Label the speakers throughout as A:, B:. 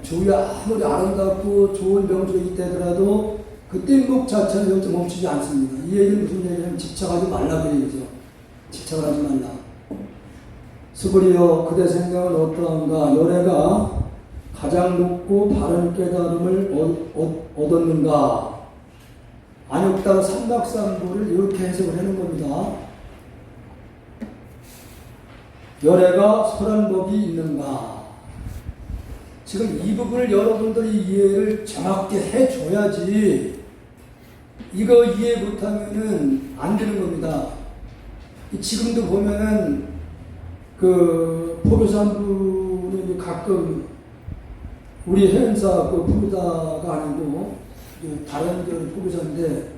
A: 조이 아무리 아름답고 좋은 명주가 있다 하더라도 그 뗏목 자체는 여기서 멈추지 않습니다. 이 얘기는 무슨 얘기냐면 집착하지 말라 그 얘기죠. 집착을 하지 말라. 수구리여 그대 생각은 어떠한가? 열애가 가장 높고 바른 깨달음을 얻었는가? 안욕다가 삼박삼보를 이렇게 해석을 하는 겁니다. 열애가 설한 법이 있는가? 지금 이 부분을 여러분들이 이해를 정확히 해줘야지 이거 이해 못하면은 안 되는 겁니다. 지금도 보면은 그 포교산부는 가끔 우리 해운사 그 포교사가 아니고 다른 포교사인데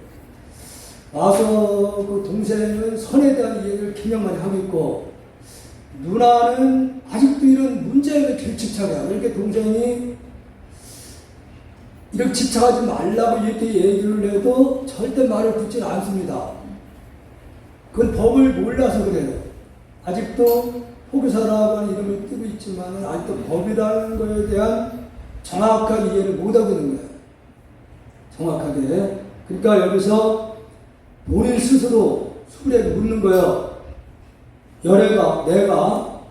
A: 와서 그 동생은 선에 대한 이해를 굉장히 많이 하고 있고 누나는 아직도 이런 문제에 제일 집착해요. 이렇게 동생이 이렇게 집착하지 말라고 이렇게 얘기를 해도 절대 말을 듣지 않습니다. 그건 법을 몰라서 그래요. 아직도 포교사라고 하는 이름을 띄고 있지만 아직도 법이라는 것에 대한 정확한 이해를 못하고 있는 거예요. 정확하게. 그러니까 여기서 본인 스스로 수구리에게 묻는 거예요. 열애가 내가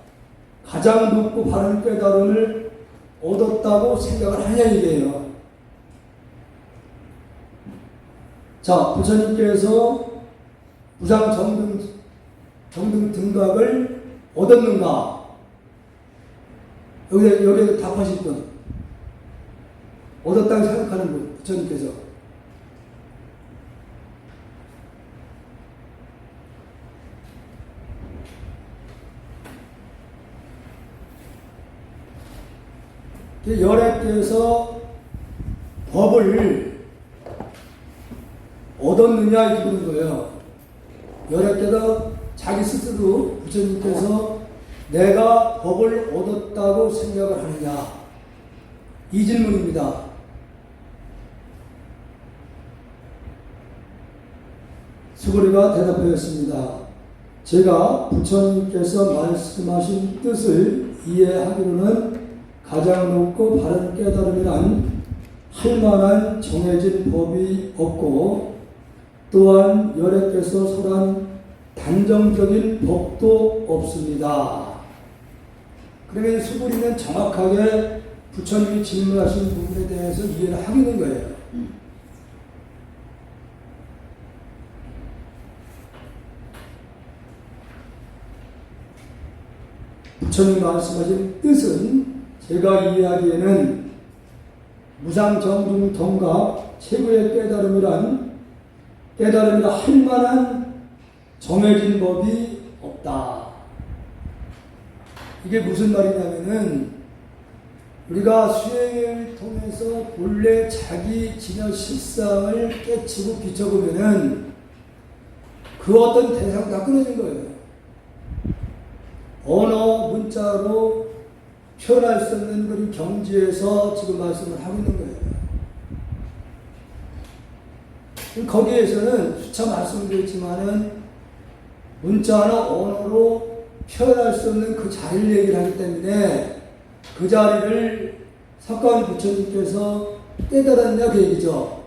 A: 가장 높고 바른 깨달음을 얻었다고 생각을 하냐 이게요. 자, 부처님께서 무상 정등 등각을 얻었는가? 여기에 답하실 분. 얻었다고 생각하는 분, 부처님께서. 열애께서 법을 얻었느냐 이렇게 묻는 거예요. 열애께서 자기 스스로 부처님께서 내가 법을 얻었다고 생각을 하느냐 이 질문입니다. 수구리가 대답하였습니다. 제가 부처님께서 말씀하신 뜻을 이해하기로는 가장 높고 바른 깨달음이란 할 만한 정해진 법이 없고 또한 열애께서 설한 단정적인 법도 없습니다. 그러면 수구리는 정확하게 부처님이 질문하신 부분에 대해서 이해를 하고 있는 거예요. 부처님 말씀하신 뜻은 제가 이해하기에는 무상정중 정각 최고의 깨달음이라 할 만한 정해진 법이 없다. 이게 무슨 말이냐면은 우리가 수행을 통해서 본래 자기 진여 실상을 깨치고 비춰보면은 그 어떤 대상 다 끊어진 거예요. 언어, 문자로 표현할 수 없는 그런 경지에서 지금 말씀을 하고 있는 거예요. 거기에서는 수차 말씀드렸지만은 문자나 언어로 표현할 수 없는 그 자리를 얘기를 하기 때문에 그 자리를 석가모니 부처님께서 깨달았냐 그 얘기죠.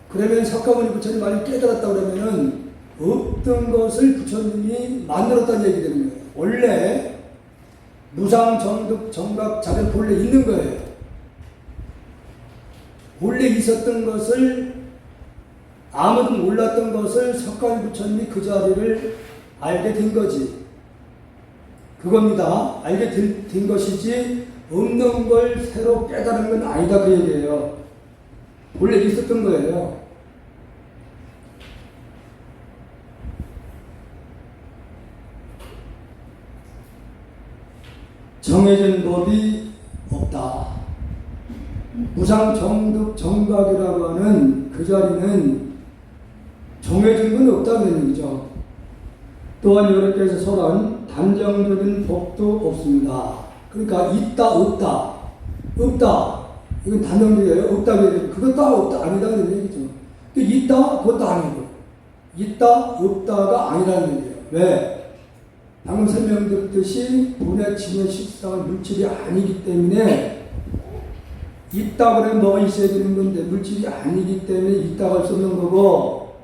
A: 그러면 석가모니 부처님 말이 깨달았다 그러면은 없던 것을 부처님이 만들었다는 얘기 되는 거예요. 원래 무상정득 정각 자리는 본래 있는 거예요. 본래 있었던 것을 아무도 몰랐던 것을 석가모니 부처님이 그 자리를 알게 된 거지. 그겁니다. 알게 된 것이지 없는 걸 새로 깨달은 건 아니다 그 얘기예요. 본래 있었던 거예요. 정해진 법이 없다. 무상정득 정각이라고 하는 그 자리는 정해진 건 없다는 얘기죠. 또한 여러께서 설한 단정적인 법도 없습니다. 그러니까 있다 없다 없다 이건 단정적이에요. 없다 그것도 없다 아니다 그런 얘기죠. 있다 그것도 아니고 있다 없다가 아니라는 얘기예요. 왜? 방금 설명드렸듯이 본의 진여 실상은 물질이 아니기 때문에 있다 그러면 뭐가 있어야 되는 건데 물질이 아니기 때문에 있다고 할 수 없는 거고,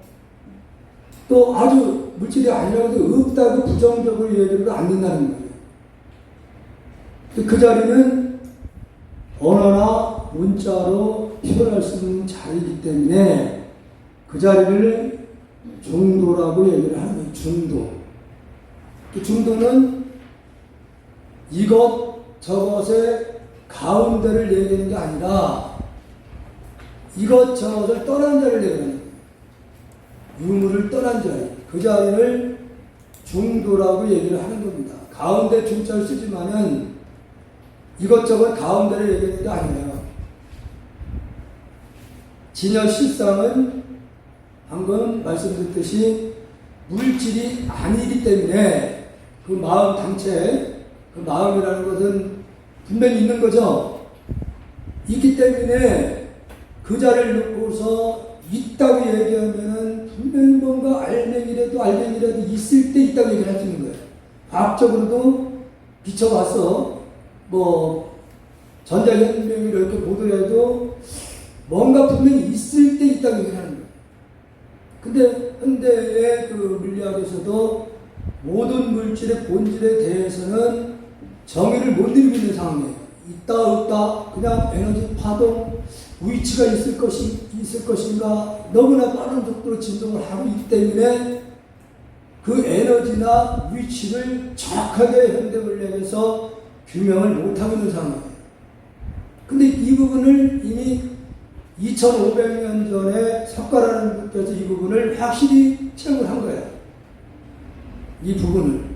A: 또 아주 물질이 아니라고 해도 없다고 부정적으로 얘기를 안 된다는 거예요. 그 자리는 언어나 문자로 표현할 수 있는 자리이기 때문에 그 자리를 중도라고 얘기를 하는 거예요. 중도. 그 중도는 이것 저것의 가운데를 얘기하는 게 아니라 이것 저것을 떠난 자리를 얘기하는 거예요. 유무를 떠난 자리. 그 자리를 중도라고 얘기를 하는 겁니다. 가운데 중자를 쓰지만은 이것저것 가운데를 얘기하는 게 아니에요. 진여 실상은 방금 말씀드렸듯이 물질이 아니기 때문에 그 마음 당체, 그 마음이라는 것은 분명히 있는 거죠. 있기 때문에 그 자리를 놓고서 있다고 얘기하면은 분명히 뭔가 알맹이라도 있을 때 있다고 얘기를 할 수 있는 거예요. 과학적으로도 비춰봤어. 뭐 전자현명이 이렇게 보더라도 뭔가 분명히 있을 때 있다고 얘기를 하는 거예요. 근데 현대의 그 물리학에서도 모든 물질의 본질에 대해서는 정의를 못 내리고 있는 상황이에요. 있다 없다 그냥 에너지 파동 위치가 있을 것인가 너무나 빠른 속도로 진동을 하고 있기 때문에 그 에너지나 위치를 정확하게 현대 물리학에서 규명을 못하고 있는 상황이에요. 근데 이 부분을 이미 2500년 전에 석가라는 분께서 이 부분을 확실히 체험을 한 거예요. 이 부분을.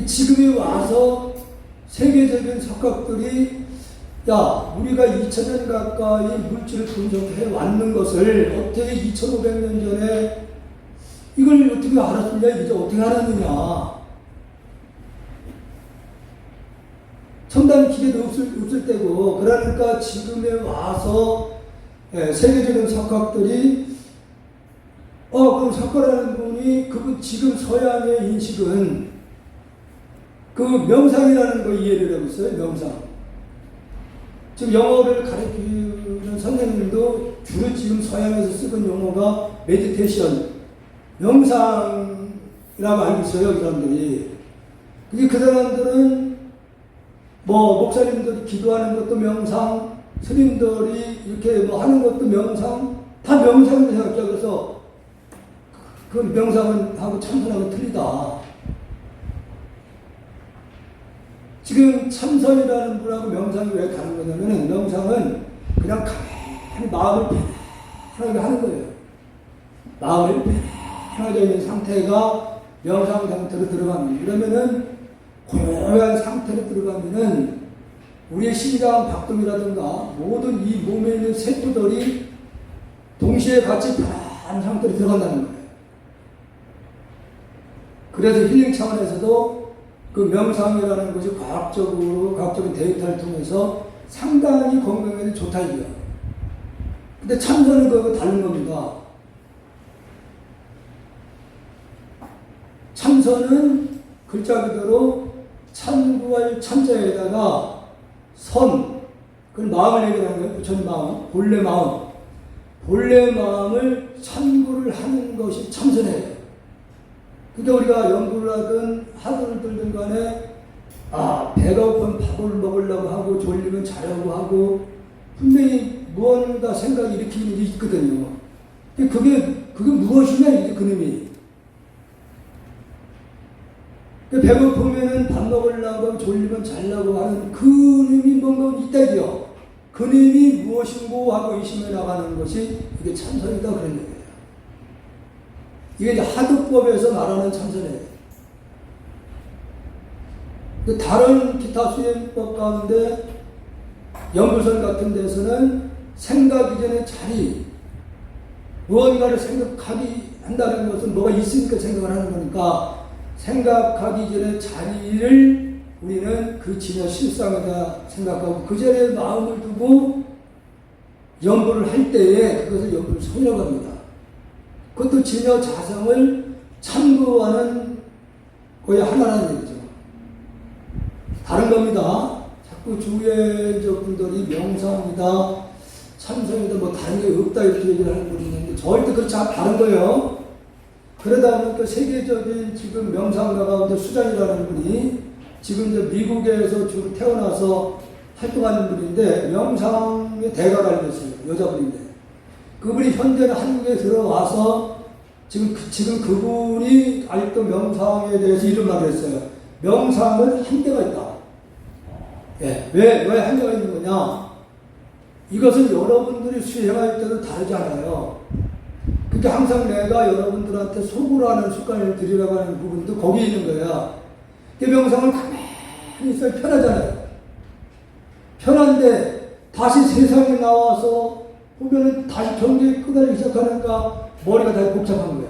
A: 지금에 와서 세계적인 석학들이 야, 우리가 2000년 가까이 물질을 분석해 왔는 것을 어떻게 2500년 전에 이걸 어떻게 알았느냐, 이제 어떻게 알았느냐. 첨단 기계도 없을 때고, 그러니까 지금에 와서 세계적인 석학들이 그럼 석가라는 분이 그분 지금 서양의 인식은 그 명상이라는 거 이해를 하고 있어요. 명상. 지금 영어를 가르치는 선생님도 주로 지금 서양에서 쓰는 용어가 메디테이션, 명상이라고 알고 있어요. 이 사람들이. 근데 그 사람들은 뭐 목사님들이 기도하는 것도 명상, 스님들이 이렇게 뭐 하는 것도 명상, 다 명상을 생각해요. 그래서 그 명상은 하고 참선하고 틀리다. 지금 참선이라는 분하고 명상이 왜 다른 거냐면 명상은 그냥 가만히 마음을 편하게 하는 거예요. 마음을 편하게 있는 상태가 명상 상태로 들어갑니다. 그러면은 고요한 상태로 들어가면은 우리의 심장 박동이라든가 모든 이 몸에 있는 세포들이 동시에 같이 편한 상태로 들어간다는 거예요. 그래서 힐링 차원에서도 그 명상이라는 것이 과학적인 데이터를 통해서 상당히 건강에 좋다 이거예요. 근데 참선은 그거 다른 겁니다. 참선은 글자 그대로 참구할 참자에다가 선, 그건 마음을 얘기하는 거예요. 부처님 마음, 본래 마음. 본래 마음을 참구를 하는 것이 참선이에요. 그러니까 우리가 연구를 하든 하도를 들든 간에 배가 고프면 밥을 먹으려고 하고 졸리면 자려고 하고 분명히 무언가 생각이 일으키는 게 있거든요. 그게 무엇이냐 이게 그놈이. 배고프면은 밥 먹으려고 하고 졸리면 자려고 하는 그놈이 뭔가 있다 이거요. 그놈이 무엇인고 하고 의심해 나가는 것이 이게 참선이다 그런 얘기예요. 이게 이제 하두법에서 말하는 참선이에요. 다른 기타 수행법 가운데 연구선 같은 데서는 생각 이전의 자리, 무언가를 생각하기 한다는 것은 뭐가 있으니까 생각을 하는 거니까 생각하기 전에 자리를 우리는 그 진여 실상이다 생각하고 그 자리에 마음을 두고 연구를 할 때에 그것을 연구를 성령합니다. 그것도 진여 자성을 참고하는 거의 하나라는 얘기죠. 다른 겁니다. 자꾸 주위에 분들이 명상이다, 참선이다, 뭐 다른 게 없다 이렇게 얘기를 하는 분이 있는데 절대 그렇지 않고 다른 거예요. 그러다 보니까 세계적인 지금 명상가 가운데 수장이라는 분이 지금 이제 미국에서 주로 태어나서 활동하는 분인데 명상의 대가가 됐어요. 여자분인데. 그분이 현재는 한국에 들어와서 지금 그분이 아직도 명상에 대해서 이런 말을 했어요. 명상은 한계가 있다. 예, 왜 한계가 있는 거냐? 이것은 여러분들이 수행할 때도 다르지 않아요. 그러니까 항상 내가 여러분들한테 속으라는 습관을 들이라고 하는 부분도 거기 있는 거야. 그 명상을 가만히 있어야 편하잖아요. 편한데 다시 세상에 나와서 보면은 다시 경계에 끄달리기 시작하니까 머리가 다시 복잡한 거야.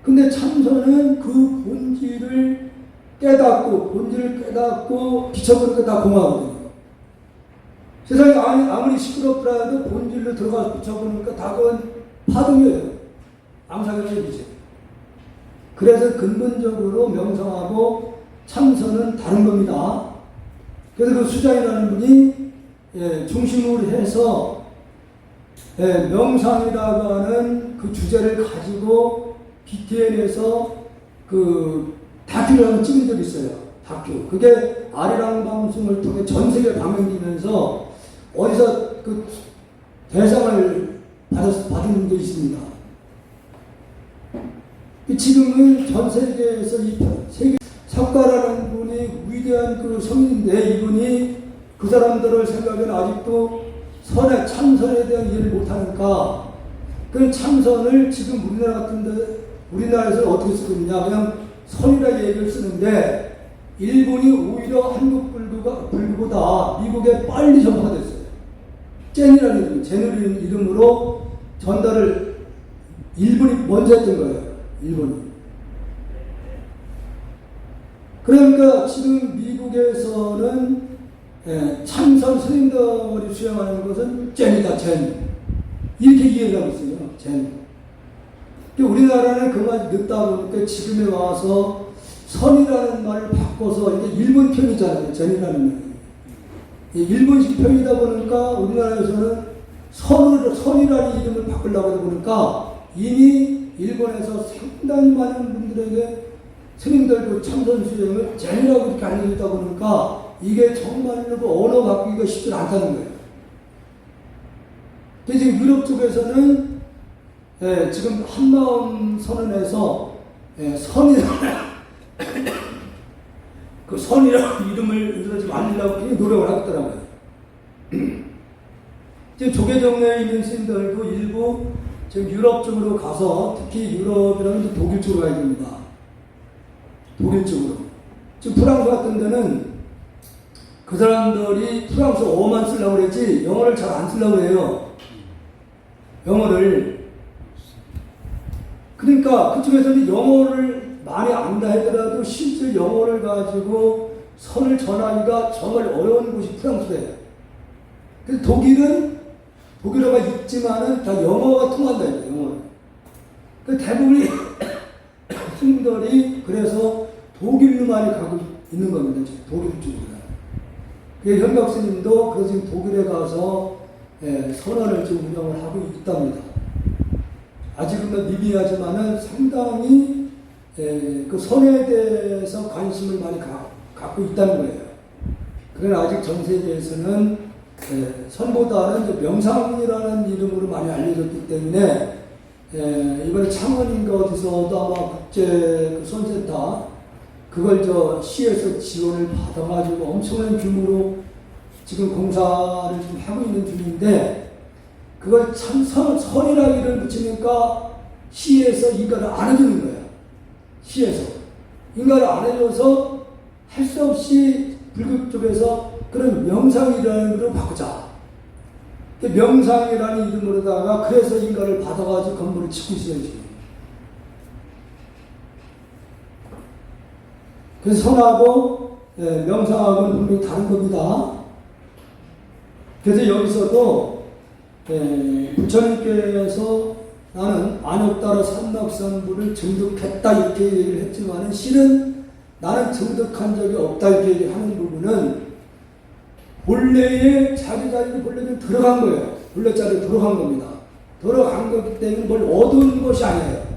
A: 근데 참선은 그 본질을 깨닫고 비춰보니까 다 공하거든요. 세상이 아무리 시끄럽더라도 본질로 들어가서 비춰보니까 다 그건 파동이에요. 암사경의 얘기죠. 그래서 근본적으로 명상하고 참선은 다른 겁니다. 그래서 그 수장이라는 분이 중심으로 해서 명상이라고 하는 그 주제를 가지고 BTN에서 그 다큐를 한번 찍은 적이 있어요. 다큐. 그게 아리랑 방송을 통해 전 세계 방영되면서 어디서 그 대상을 받은 게 있습니다. 지금은 전 세계에서 이 세계 석가라는 분이 위대한 그 성인인데 이분이 그 사람들을 생각하면 아직도 참선에 대한 이해를 못하니까 그 참선을 지금 우리나라에서 어떻게 쓰거든요. 그냥 선이라 얘기를 쓰는데 일본이 오히려 한국 불교보다 미국에 빨리 전파가 됐어요. 젠이라는 이름으로 전달을 일본이 먼저 했던 거예요. 일본이. 그러니까 지금 미국에서는 참선 스님들이 수행하는 것은 젠이다, 젠. 이렇게 이해를 하고 있어요, 젠. 우리나라는 그만 늦다 보니까 지금에 와서 선이라는 말을 바꿔서 이게 일본 편이잖아요, 젠이라는 말이. 일본식 편이다 보니까 우리나라에서는 선이라는 이름을 바꾸려고 하다 보니까 이미 일본에서 상당히 많은 분들에게 스님들도 참선 수행을 젠이라고 이렇게 알려주다 보니까 이게 정말로 그 언어 바꾸기가 쉽지 않다는 거예요. 그래서 유럽 쪽에서는 지금 한마음 선언에서 그 선이라는 이름을 좀 알리려고 노력을 하겠더라고요. 지금 조계정내에 있는 스님들도 일부 지금 유럽 쪽으로 가서 특히 유럽이라면 독일 쪽으로 가야 됩니다. 독일 쪽으로. 지금 프랑스 같은 데는 그 사람들이 프랑스어만 쓰려고 그랬지 영어를 잘 안 쓰려고 해요. 영어를. 그러니까 그쪽에서는 영어를 많이 안다 하더라도 실제 영어를 가지고 선을 전하기가 정말 어려운 곳이 프랑스예요. 그래서 독일어가 있지만은 다 영어가 통한다 이거예요. 영어를. 그 대부분의 스님들이 그래서 독일로 많이 가고 있는 겁니다. 지금 독일 쪽으로. 현각 스님도 그래서 지금 독일에 가서 선언을 지금 운영을 하고 있답니다. 아직은 미비하지만은 상당히 그 선에 대해서 관심을 많이 갖고 있다는 거예요. 그러나 아직 전 세계에서는 선보다는 이제 명상이라는 이름으로 많이 알려졌기 때문에 이번에 창원인가 어디서도 아마 국제 그 선센터 그걸 시에서 지원을 받아가지고 엄청난 규모로 지금 공사를 좀 하고 있는 중인데 그걸 참 선이라기를 붙이니까 시에서 인가를 안 해주는 거예요. 시에서 인가를 안 해줘서 할 수 없이 불교 쪽에서 그런 명상이라는 이름으로 바꾸자. 명상이라는 이름으로다가 그래서 인가를 받아가지고 건물을 짓고 있어요 지금. 그래서 선하고 명상하고는 분명히 다른 겁니다. 그래서 여기서도 부처님께서 나는 안욕 따라 삼락삼부를 증득했다 이렇게 얘기를 했지만은 실은 나는 증득한 적이 없다 이렇게 얘기하는 부분은 본래의 자기 자리로 본래는 들어간 거예요. 본래 자리로 들어간 겁니다. 들어간 거기 때문에 뭘 얻은 것이 아니에요.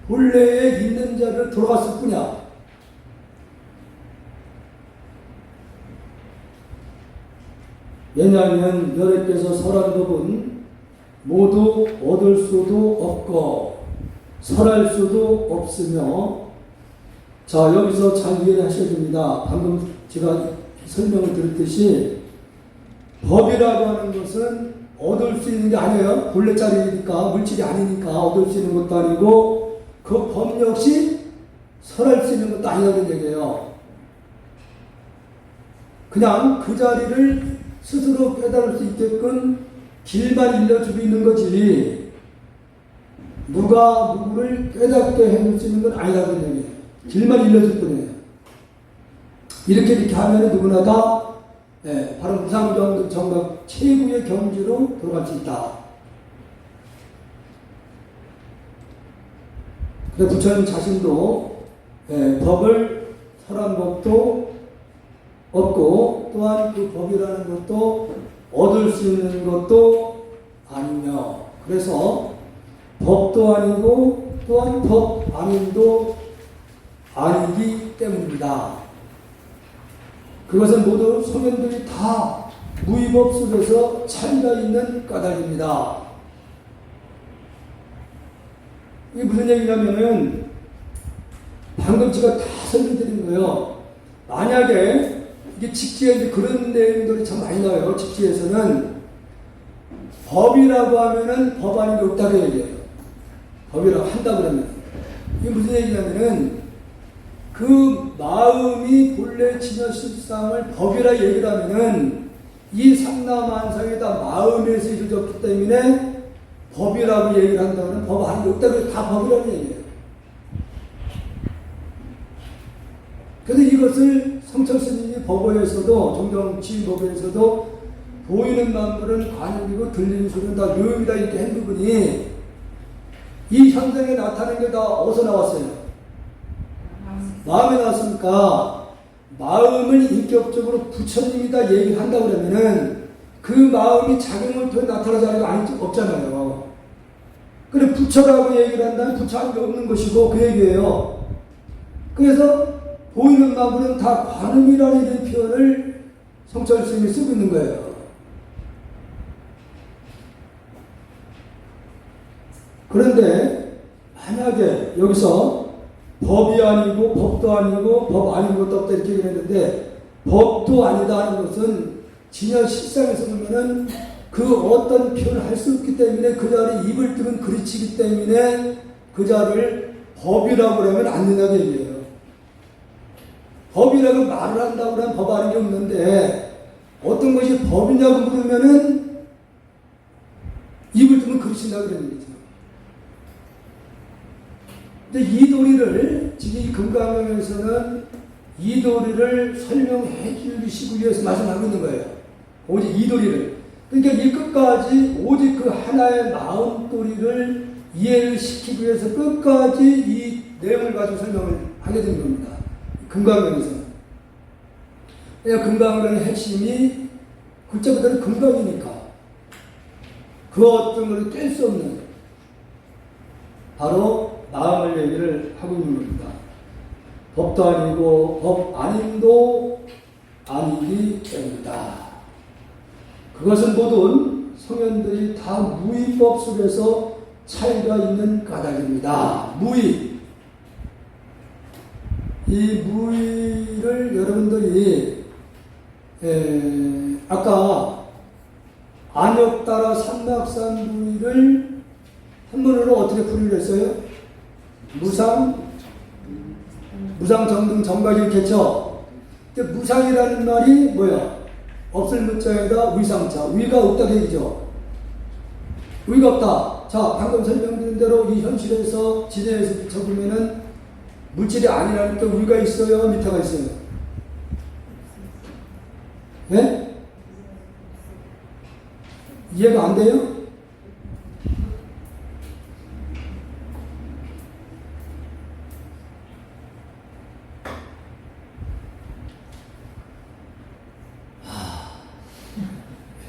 A: 본래에 있는 자리로 들어갔을 뿐이야. 왜냐하면 여러께서 설한 법은 모두 얻을 수도 없고 설할 수도 없으며, 자 여기서 잘 이해를 하셔야 됩니다. 방금 제가 설명을 드렸듯이 법이라고 하는 것은 얻을 수 있는 게 아니에요. 본래 자리니까 물질이 아니니까 얻을 수 있는 것도 아니고 그 법 역시 설할 수 있는 것도 아니라는 얘기예요. 그냥 그 자리를 스스로 깨달을 수 있게끔 길만 일러주고 있는 거지 누가 누구를 깨닫게 해줄 수 있는 건 아니라는 얘기예요. 길만 일러줄 뿐이에요. 이렇게 하면 누구나 다 바로 무상정득 정각 최고의 경지로 들어갈 수 있다. 그래서 부처님 자신도 법을 설한 법도 없고 또한 그 법이라는 것도 얻을 수 있는 것도 아니며, 그래서 법도 아니고 또한 법 아닌도 아니기 때문입니다. 그것은 모두 소견들이 다 무위법 속에서 차이가 있는 까닭입니다. 이게 무슨 얘기냐면은 방금 제가 다 설명드린 거예요. 만약에 이게 직지에 이제 그런 내용들이 참 많이 나와요. 직지에서는 법이라고 하면은 법 아닌 게 없다고 얘기해요. 법이라고 한다 그러면 이게 무슨 얘기냐면은 그 마음이 본래 진여실상을 법이라 얘기를 하면은 이 삼라만상이 다 마음에서 이루어졌기 때문에 법이라고 얘기를 한다면 법 아닌 게 없다고 다 법이라는 얘기예요. 그래서 이것을 성철스님이 법어에서도 정정치법에서도 보이는 만물은 관음이고 들리는 소리는 다 묘입니다 이렇게 한 부분이 이 현상에 나타나는 게 다 어디서 나왔어요? 마음에 나왔으니까 마음을 인격적으로 부처님이다 얘기를 한다고 그러면은 그 마음이 작용을 통해 나타나자는 거 없잖아요. 그래 부처라고 얘기를 한다면 부처 아닌 게 없는 것이고 그 얘기예요. 그래서 보이는 만물은 다 관음이라는 이런 표현을 성철 스님이 쓰고 있는 거예요. 그런데 만약에 여기서 법이 아니고 법도 아니고 법 아닌 것도 없다 이렇게 얘기했는데 법도 아니다 하는 것은 진여 실상에서 보면은 그 어떤 표현을 할 수 없기 때문에 그 자리에 입을 뜨면 그르치기 때문에 그 자를 법이라고 하면 안 된다고 얘기해요. 법이라고 말을 한다고 하면 법 아닌 게 없는데 어떤 것이 법이냐고 물으면은 입을 뜨면 그르친다고 그러는 거죠. 근데 이 도리를 지금 이 금강경에서는 이 도리를 설명해 주시기 위해서 말씀하고 있는 거예요. 오직 이 도리를. 그러니까 이 끝까지 오직 그 하나의 마음 도리를 이해를 시키기 위해서 끝까지 이 내용을 가지고 설명을 하게 된 겁니다. 금강경에서. 금강경의 핵심이 글자 그대로 금강이니까 그 어떤 것을 깰 수 없는 바로 마음을 얘기를 하고 있는 겁니다. 법도 아니고 법 아님도 아니기 때문이다. 그것은 모든 성현들이 다 무위법 속에서 차이가 있는 까닭입니다. 무위. 이 무위를 여러분들이 아까 안욕 따라 삼락산 무위를 한문으로 어떻게 풀이를 했어요? 무상정등 정각이 이렇게 했죠. 근데 무상이라는 말이 뭐야? 없을 무자에다 위상자. 위가 없다고 얘기죠. 위가 없다. 자, 방금 설명드린 대로 이 현실에서 지대에서 비춰보면은 물질이 아니라니까 위가 있어요? 밑에가 있어요? 네? 이해가 안 돼요?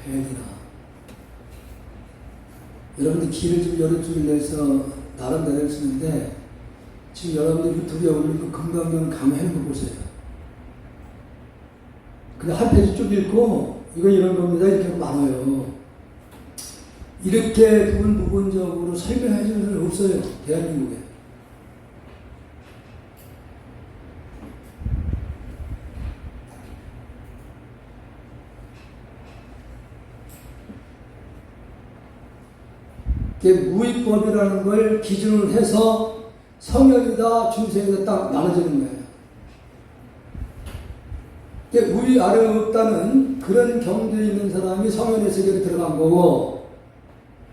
A: 되나. 여러분들 길을 좀 열어주기 위해서 나름대로 쓰는데 지금 여러분들 유튜브에 올리고 금강경 강해하는 거 보세요. 그냥 한 페이지 쭉 읽고 이거 이런 겁니다 이렇게 많아요. 이렇게 부분적으로 설명해 주는 사람이 없어요. 대한민국에. 무위법이라는 걸 기준을 해서 성현이다, 중생이다 딱 나눠지는 거예요. 우위 아래 없다는 그런 경계에 있는 사람이 성현의 세계로 들어간 거고,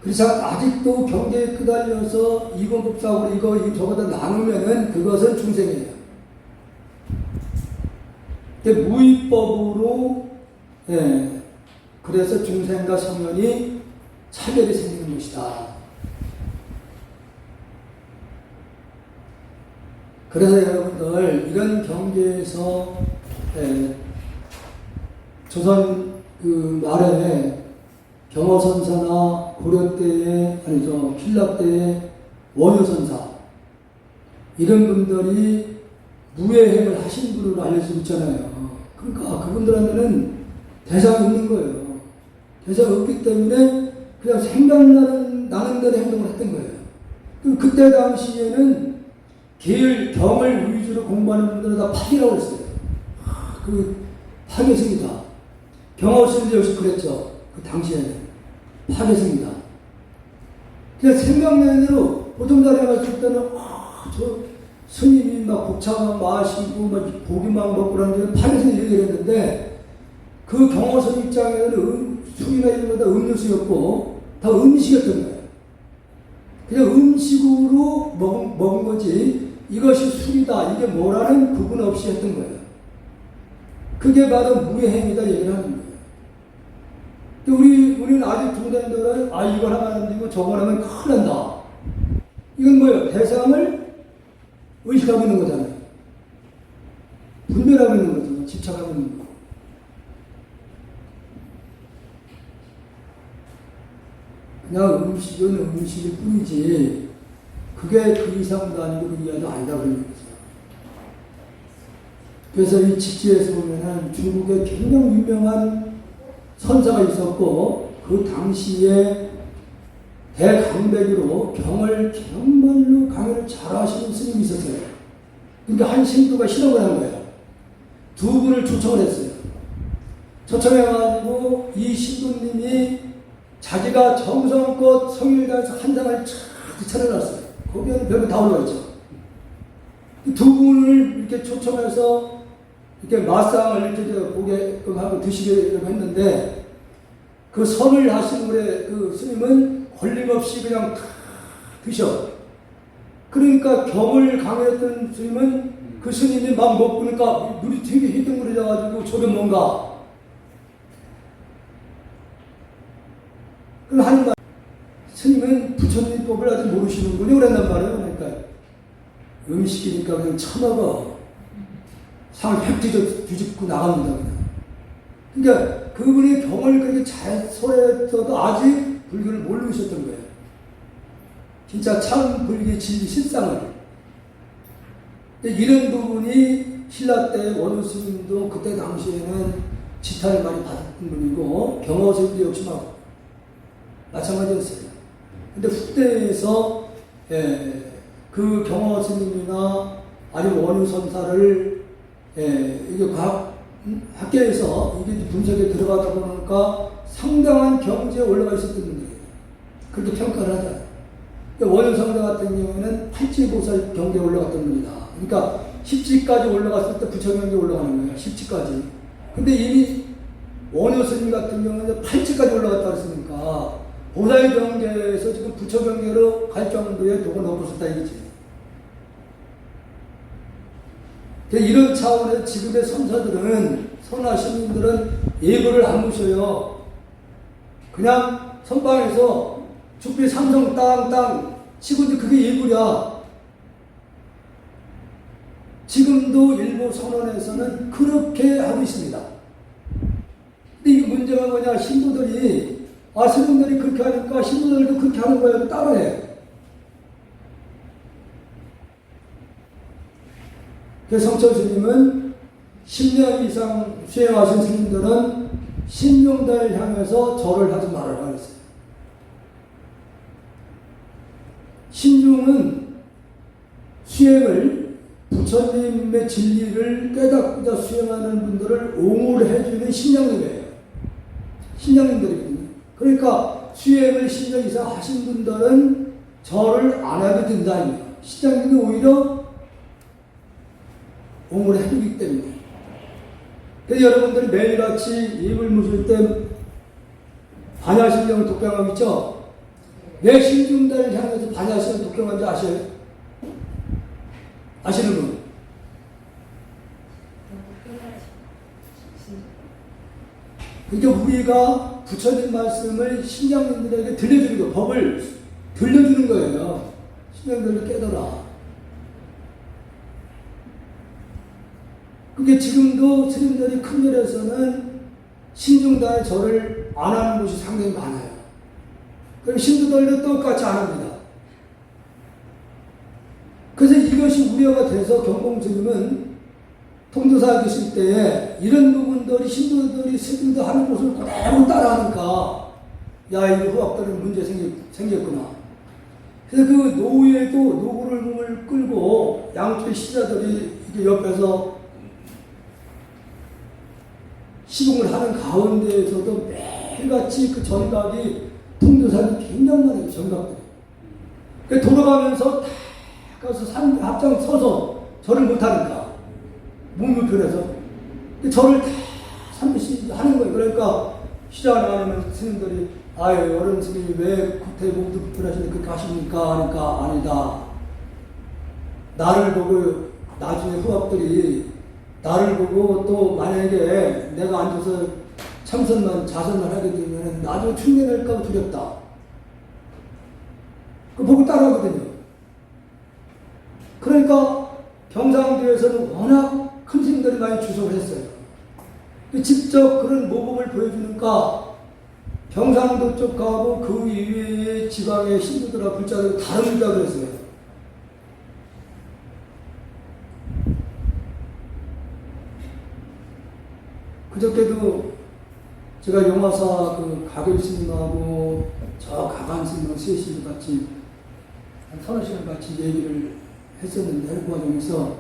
A: 그래서 아직도 경계에 끄달려서 이공급사하고 이거 저거다 나누면은 그것은 중생이에요. 무위법으로 그래서 중생과 성현이 차별이 생기는 것이다. 그래서 여러분들 이런 경계에서 조선 그 말에 경허선사나 고려 때에 아니죠 신라 때에 원효선사 이런 분들이 무예행을 하신 분으로 알려지고 있잖아요. 그러니까 그분들한테는 대상이 없는 거예요. 대상이 없기 때문에 그냥 생각나는 대로 행동을 했던 거예요. 그럼 그때 당시에는 경을 위주로 공부하는 분들은 다 파기라고 했어요. 그 파괴성이다. 경허스님도 역시 그랬죠. 그 당시에는 파괴성이다. 그냥 생각나는 대로 보통 자리에 갔을 때는 저 스님이 막 곡차만 마시고 막 고기만 먹고 그러는 게 파괴성 얘기를 했는데 그 경허선 입장에는 술이나 이런 거 다 음료수였고 다 음식이었던 거예요. 그냥 음식으로 먹은 거지 이것이 술이다 이게 뭐라는 구분 없이 했던 거예요. 그게 바로 무예행이다 얘기를 하는 거예요. 우리는 아직 중생들은 이걸 하면 안 되고 저걸 하면 큰일 난다. 이건 뭐예요? 대상을 의식하고 있는 거잖아요. 분별하고 있는 거죠. 집착하고 있는 거. 그냥 음식은 음식일 뿐이지 그게 그 이상도 아니고 그 이하도 아니다 그런 거죠. 그래서 이 직지에서 보면은 중국에 굉장히 유명한 선사가 있었고 그 당시에 대강백으로 경을 정말로 강의를 잘하시는 스님이 있었어요. 그러니까 한 신도가 실험을 한 거예요. 두 분을 초청을 했어요. 초청해가지고 이 신도님이 자기가 정성껏 성의를 다해서 한 장을 촥 차려놨어요. 거기에는 별거 다 올라있죠. 두 분을 이렇게 초청해서 이렇게 마상을 이렇게 보게끔 하고 드시게 했는데 그 선을 하신 우리 그 스님은 걸림없이 그냥 다 드셔. 그러니까 경을 강의했던 스님은 그 스님이 막 먹으니까 눈이 되게 희둥그레져가지고 저게 뭔가. 그럼 하는 말 스님은 부처님법을 아직 모르시는군요. 그랬단 말이에요. 그러니까 음식이니까 그냥 처먹어. 상을 획 뒤집고 나갑니다. 그냥. 그러니까 그분이 경을 그렇게 잘 설했어도 아직 불교를 모르고 있었던 거예요. 진짜 참 불교의 진리 실상을. 이런 부분이 신라 때 원효 스님도 그때 당시에는 지탄을 많이 받았던 분이고 경허 스님도 역시 마찬가지였어요. 근데 후대에서 그 경허 스님이나 아니면 원효 선사를 이게 과학 학계에서 이게 분석에 들어가다 보니까 상당한 경지에 올라가 있었던 분들이에요. 그렇게 평가를 하잖아요. 원효 선사 같은 경우에는 팔지보살 경계에 올라갔던 분이다. 그러니까 10지까지 올라갔을 때 부처 경계에 올라가는 거예요. 10지까지. 근데 이미 원효 스님 같은 경우는 8지까지 올라갔다 그랬으니까 보살 경계에서 지금 부처 경계로 갈 정도의 도가 넘었었다 이거지. 이런 차원에서 지금의 선사들은, 선하신 분들은 예불을 안 모셔요. 그냥 선방에서 죽비 삼성 땅 치고 있는데 그게 예불이야. 지금도 일부 선원에서는 그렇게 하고 있습니다. 근데 이 문제가 거냐? 신도들이, 스님들이 그렇게 하니까 신도들도 그렇게 하는 거예요. 따라해. 그래서 성철 스님은 10년 이상 수행하신 스님들은 신중단을 향해서 절을 하지 말아라 그랬어요. 신중은 수행을, 부처님의 진리를 깨닫고자 수행하는 분들을 옹호를 해주는 신령님이에요. 신령님들이거든요. 그러니까 수행을 10년 이상 하신 분들은 절을 안 해도 된다니까. 신령님이 오히려 옹호를 해주기 때문에. 그래서 여러분들이 매일같이 예물 모실 때 반야신령을 독경하고 있죠? 왜 신중단을 향해서 반야신령을 독경한지 아셔요? 아시는 분? 그러니까 우리가 부처님 말씀을 신령님들에게 들려주는 거예요. 법을 들려주는 거예요. 신령들을 깨달아. 그게 지금도 스님들이 큰 절에서는 신중단의 절을 안 하는 곳이 상당히 많아요. 그럼 신도들도 똑같이 안 합니다. 그래서 이것이 우려가 돼서 경공스님은 통도사 계실 때에 이런 부분들이 신도들이 스님들 하는 곳을 그대로 따라하니까 야, 이거 후학들은 문제 생겼구나. 그래서 그 노예도 노구를 끌고 양쪽 시자들이 이렇게 옆에서 시공을 하는 가운데에서도 매일같이 그 전각이 통도사는 굉장히 많아요. 전각들이. 그래서 돌아가면서 다 가서 산 합장 서서 절을 못하니까 몸을 변해서 절을 다 3분씩 하는 거예요. 그러니까 시작을 안 하면 스님들이 어른 스님이 왜 구태 몸도 불편하시는데 그렇게 하십니까? 하니까 아니다. 나를 보고 나중에 후학들이 나를 보고 또 만약에 내가 앉아서 자선만 하게 되면 나중에 흉내낼까 두렵다. 그 보고 따라하거든요. 그러니까 경상도에서는 워낙 큰 스님들이 많이 주석을 했어요. 직접 그런 모범을 보여주니까 경상도 쪽하고 그 이외의 지방의 신도들하고 글자를 다릅니다 그랬어요. 그저께도 제가 영화사 그 가결 스님하고 저 가관 스님하고 셋이 같이 한 서너 시간 같이 얘기를 했었는데 그 과정에서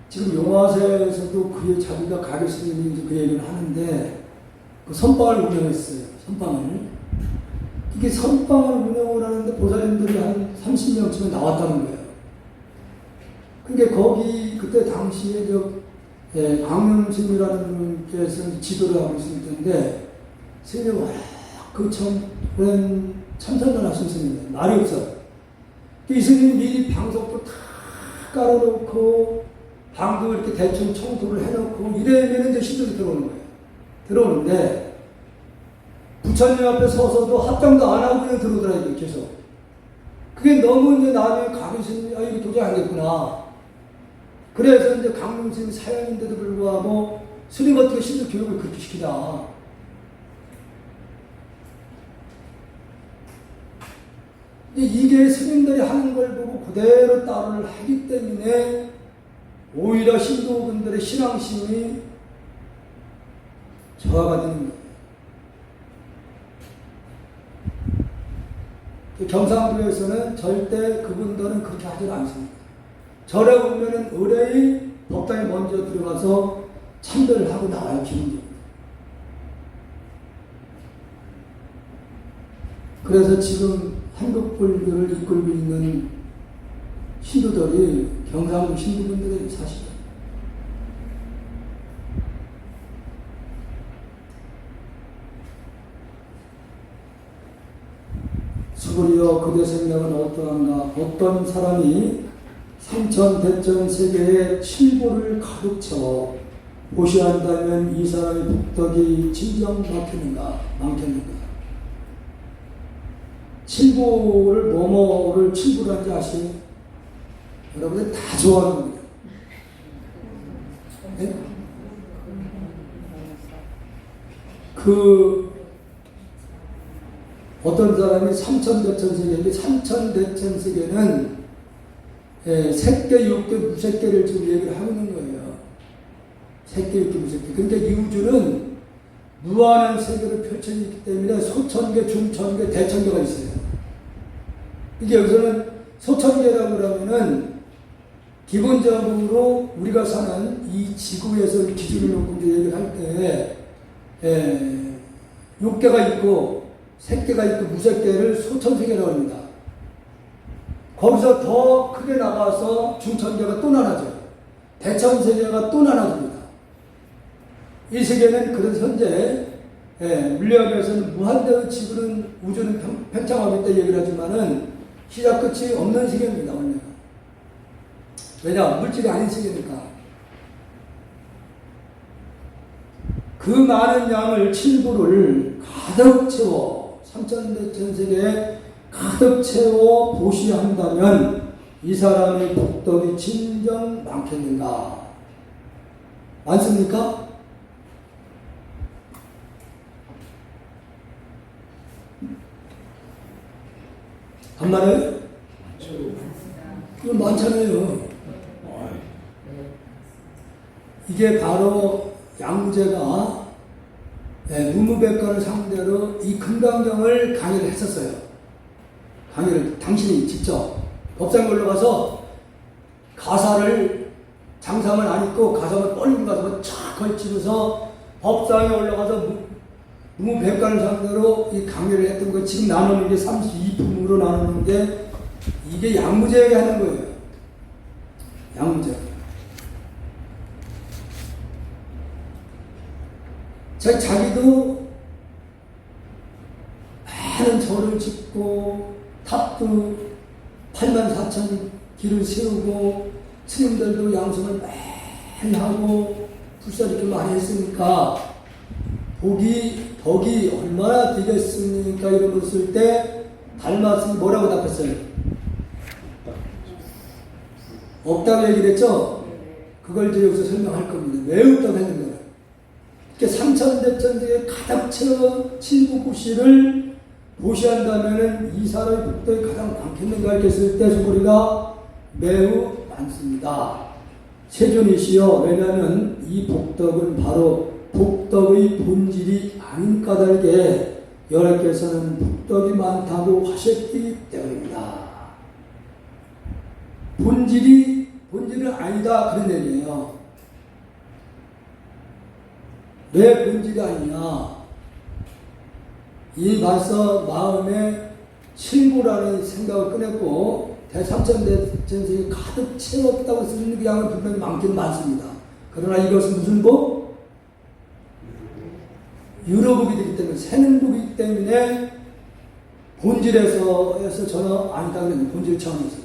A: 지금 영화사에서도 그의 자기가 가결 스님이 이제 그 얘기를 하는데 그 선방을 운영했어요. 선방을. 이게 선방을 운영을 하는데 보살님들이 한 30명쯤 나왔다는 거예요. 그러니까 거기 그때 당시에 광명스님이라는 분께서 지도를 하고 있을 텐데 스님이 워낙 그런 참선을 하신 스님이에요. 말이 없어요. 이 스님이 미리 방석도 다 깔아놓고 방도 이렇게 대충 청소를 해놓고 이래면 이제 신도들이 들어오는 거예요. 들어오는데 부처님 앞에 서서도 합장도 안 하고 그냥 들어오더라고요. 계속. 그게 너무 이제 나중에 가르치니 이거 도저히 안 됐구나. 그래서 이제 강릉스님이 사양인데도 불구하고 스님 어떻게 신도 교육을 그렇게 시키냐. 이게 스님들이 하는 걸 보고 그대로 따르를 하기 때문에 오히려 신도분들의 신앙심이 저하가 되는 거예요. 경상도에서는 절대 그분들은 그렇게 하지 않습니다. 절에 오면은 의뢰의 법당에 먼저 들어가서 참배를 하고 나와요, 기본적으로. 그래서 지금 한국불교를 이끌고 있는 신도들이 경상도 신도분들의 사실이에요. 수고리여 그대 생각은 어떠한가? 어떤 사람이 삼천대천 세계의 칠보를 가르쳐 보시한다면 이 사람의 복덕이 진정 많겠는가? 칠보를 뭐뭐를 칠보라는지 아시나요? 여러분들 다 좋아하는 겁니다. 네? 그 어떤 사람이 삼천대천세계인데 삼천대천세계는 색계, 육계, 무색계를 지금 얘기를 하고 있는 거예요. 색계, 육계, 무색계. 그러니까 이 우주는 무한한 세계로 펼쳐져 있기 때문에 소천계, 중천계, 대천계가 있어요. 이게 여기서는 소천계라고 그러면은 기본적으로 우리가 사는 이 지구에서 기준을 놓고 이제 얘기를 할 때, 육계가 있고, 색계가 있고, 무색계를 소천세계라고 합니다. 거기서 더 크게 나가서 중천계가 또 나눠져요. 대천세계가 또 나눠집니다. 이 세계는 그래서 현재, 물리학에서는 무한대의 지구는, 우주는 팽창하고 있다 얘기를 하지만은 시작 끝이 없는 세계입니다, 원래는. 왜냐? 물질이 아닌 세계니까. 그 많은 양을 칠부를 가득 채워 삼천대천세계에 가득 채워 보시한다면 이 사람의 복덕이 진정 많겠는가? 많습니까? 안 많아요? 이거 많잖아요. 이게 바로 양무제가 무무백과를 상대로 이 금강경을 강의를 했었어요. 강의를 당신이 직접 법상에 올라가서 가사를 장상을 안 입고 가사를 뻘리고 가서 쫙 걸치고서 법상에 올라가서 무무백과를 상대로 이 강의를 했던 거 지금 나누는 게 32품으로 나누는 게 이게 양무제에게 하는 거예요. 양무제. 자기도 많은 절을 짓고 탑도 84,000 길을 세우고 스님들도 양성을 많이 하고 불사 이렇게 많이 했으니까 덕이 얼마나 되겠습니까? 이런 걸 쓸 때 달마스이 뭐라고 답했어요? 없다고 얘기를 했죠? 그걸 이제 여기서 설명할 겁니다. 매우 없다고 했는 거예요. 삼천대천세에 가득 채워 칠부구시를 보시한다면 이 사람의 복덕이 가장 많겠는가 이렇게 했을 때 소리가 매우 많습니다. 세존이시여, 왜냐하면 이 복덕은 바로 복덕의 본질이 아닌 까닭에 여러께서는 복덕이 많다고 하셨기 때문입니다. 본질은 아니다 그런 얘기예요. 왜 본질이 아니냐? 이 벌써 마음에 칠부라는 생각을 꺼냈고 대삼천대천세에 가득 채웠다고 쓰는 그 양은 분명히 많긴 많습니다. 그러나 이것은 무슨 복? 유로복이 되기 때문에 세능복이기 때문에 본질에서 전혀 아니다 그랬는데 본질 차원에서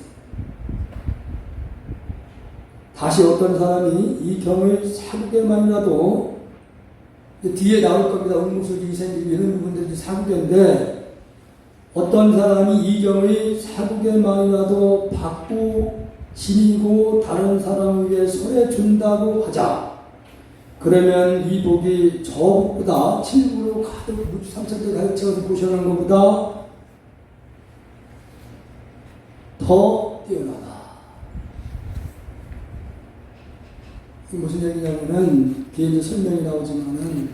A: 다시 어떤 사람이 이 경을 사국에만이라도 뒤에 나올 겁니다. 응무수지 이생기 이런 부분들이 사국인데 어떤 사람이 이 경의 사국에만이라도 받고 지니고 다른 사람을 위해 손에 준다고 하자. 그러면 이 복이 저 복보다 칠부로 가득 무주 삼천대 가득 채워서 보셔는 것보다 더 뛰어나다. 이게 무슨 얘기냐면은 뒤에 이제 설명이 나오지만은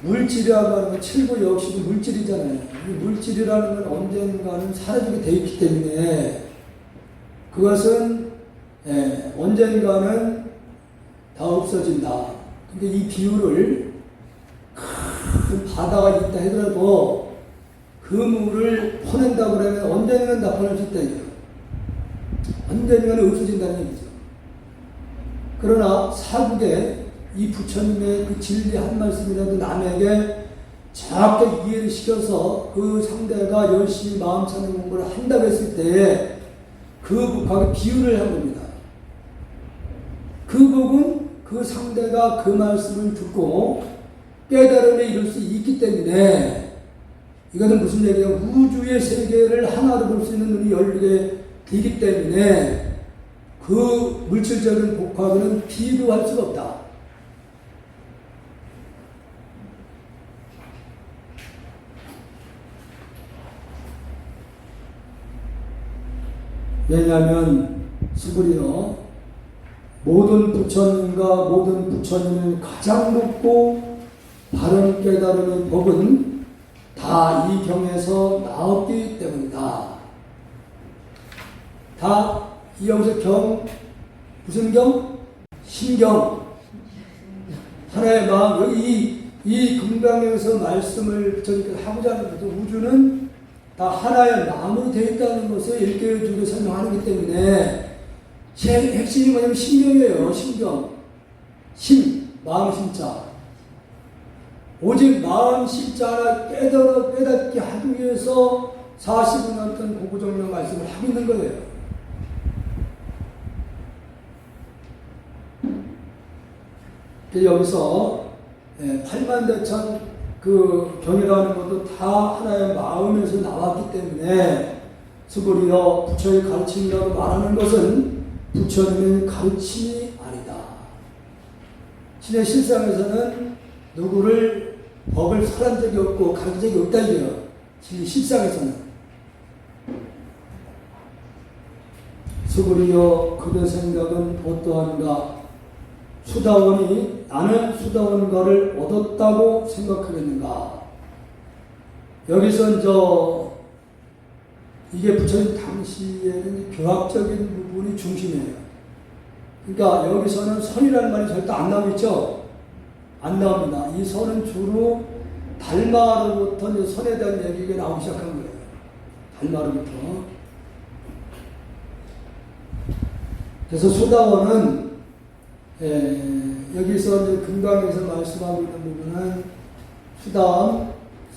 A: 물질이라고 하는 건 칠부 역시도 물질이잖아요. 이 물질이라는 건 언젠가는 사라지게 돼 있기 때문에 그것은 언젠가는 다 없어진다. 근데 이 비유를 큰 바다가 있다 하더라도 그 물을 퍼낸다고 그러면 언젠가는 다 퍼낼 수 있다 이거예요. 언젠가는 없어진다는 얘기죠. 그러나 사국에 이 부처님의 그 진리 한 말씀이라도 남에게 정확하게 이해를 시켜서 그 상대가 열심히 마음 찾는 공부를 한다고 했을 때에 그 복하고 비유를 한 겁니다. 그 복은 그 상대가 그 말씀을 듣고 깨달음에 이룰 수 있기 때문에 이것은 무슨 얘기예요? 우주의 세계를 하나로 볼 수 있는 눈이 열리게 되기 때문에 그 물질적인 복하고는 비교할 수가 없다. 왜냐하면 스브리어 모든 부처님과 모든 부처님을 가장 높고 바른 깨달음의 법은 다 이 경에서 나왔기 때문이다. 다 여기서 경, 무슨 경? 신경. 하나의 마음. 여기 이 금강에서 말씀을 저희가 하고자 하는 것도 우주는 다 하나의 마음으로 되어 있다는 것을 일깨워주고 설명하기 때문에 제 핵심이 뭐냐면 신경이에요. 신경. 마음 심자. 오직 마음 심자 하나 깨닫게 하기 위해서 40년 동안 고구정령 말씀을 하고 있는 거예요. 여기서 8만대천 그 경이라는 것도 다 하나의 마음에서 나왔기 때문에 스브리어 부처의 가르침이라고 말하는 것은 부처님의 가르침이 아니다. 신의 실상에서는 누구를 법을 설한 적이 없고 가르친 적이 없다 이거예요. 실상에서는. 스브리어 그대 생각은 어떠한가? 수다원이 나는 수다원가를 얻었다고 생각하겠는가? 여기서 이게 부처님 당시에는 교학적인 부분이 중심이에요. 그러니까 여기서는 선이라는 말이 절대 안 나오겠죠? 안 나옵니다. 이 선은 주로 달마로부터 이제 선에 대한 얘기가 나오기 시작한 거예요. 달마로부터. 그래서 수다원은 여기서 이제 금강에서 말씀하고 있는 부분은 수다함,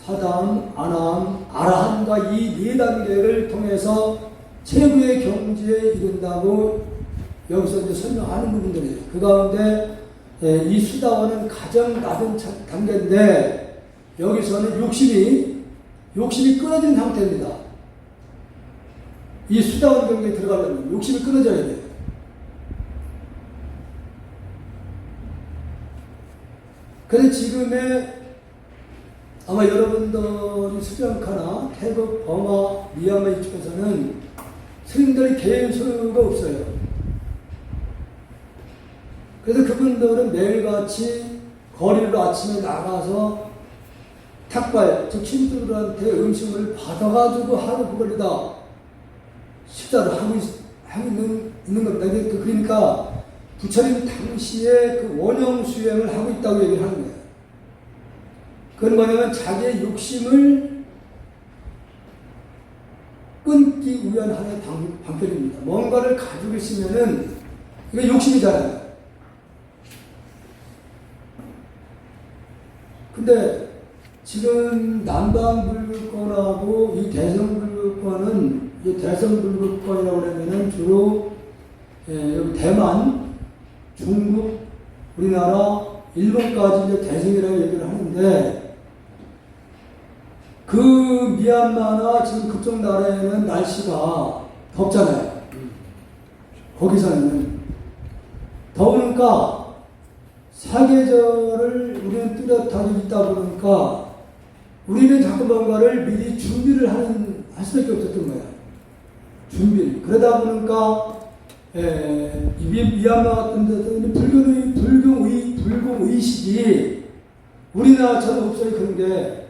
A: 사다함, 아나함, 아라함과 이 네 단계를 통해서 최고의 경지에 이른다고 여기서 이제 설명하는 부분들이에요. 그 가운데 이 수다원은 가장 낮은 단계인데 여기서는 욕심이 끊어진 상태입니다. 이 수다원 경계에 들어가려면 욕심이 끊어져야 돼요. 그래서 지금의 아마 여러분들이 스리랑카나 태국, 버마, 미얀마 이쪽에서는 스님들이 개인 소유가 없어요. 그래서 그분들은 매일같이 거리로 아침에 나가서 탁발, 즉 신들한테 음식을 받아가지고 하루 그걸로다 식사를 하고 있는 겁니다. 그러니까 부처님 당시에 그 원형 수행을 하고 있다고 얘기를 하는 거예요. 그건 뭐냐면 자기의 욕심을 끊기 위한 하나의 방편입니다. 뭔가를 가지고 있으면은 이게 욕심이잖아요. 근데 지금 남방불급권하고 이 대성불급권은 이 대성불급권이라고 하면은 주로 여기 대만, 중국, 우리나라, 일본까지 이제 대성이라고 얘기를 하는데 그 미얀마나 지금 그쪽 나라에는 날씨가 덥잖아요. 거기서는 더우니까 사계절을 우리는 뚜렷하게 있다 보니까 우리는 자꾸 뭔가를 미리 준비를 할 수밖에 없었던 거야. 준비. 그러다 보니까 미얀마 같은 데서는 불교의식이 우리나라처럼 없어요. 그런 게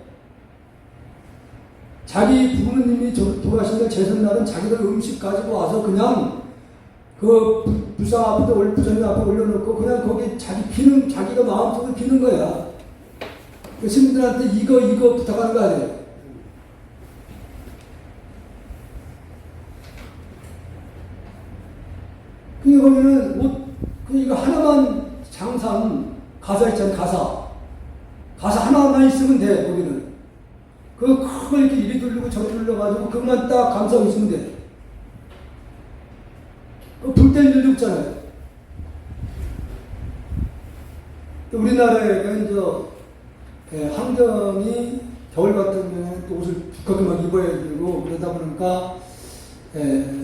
A: 자기 부모님이 돌아가신 제삿날은 자기들 음식 가지고 와서 그냥 그 불상 앞에 부처님 앞에 올려놓고 그냥 거기 자기가 마음속으로 비는 거야. 그 스님들한테 이거 부탁하는 거 아니에요. 그게 보면은 이거 하나만 장상 가사 있잖아요. 가사 하나만 있으면 돼. 거기는 그 크게 이렇게 이리 돌리고 저리 돌려가지고 그것만 딱 감싸고 있으면 돼. 불 뗄 일도 없잖아요. 우리나라에는 환경이 겨울 같은 경우에는 또 옷을 두껍게만 입어야 되고 그러다 보니까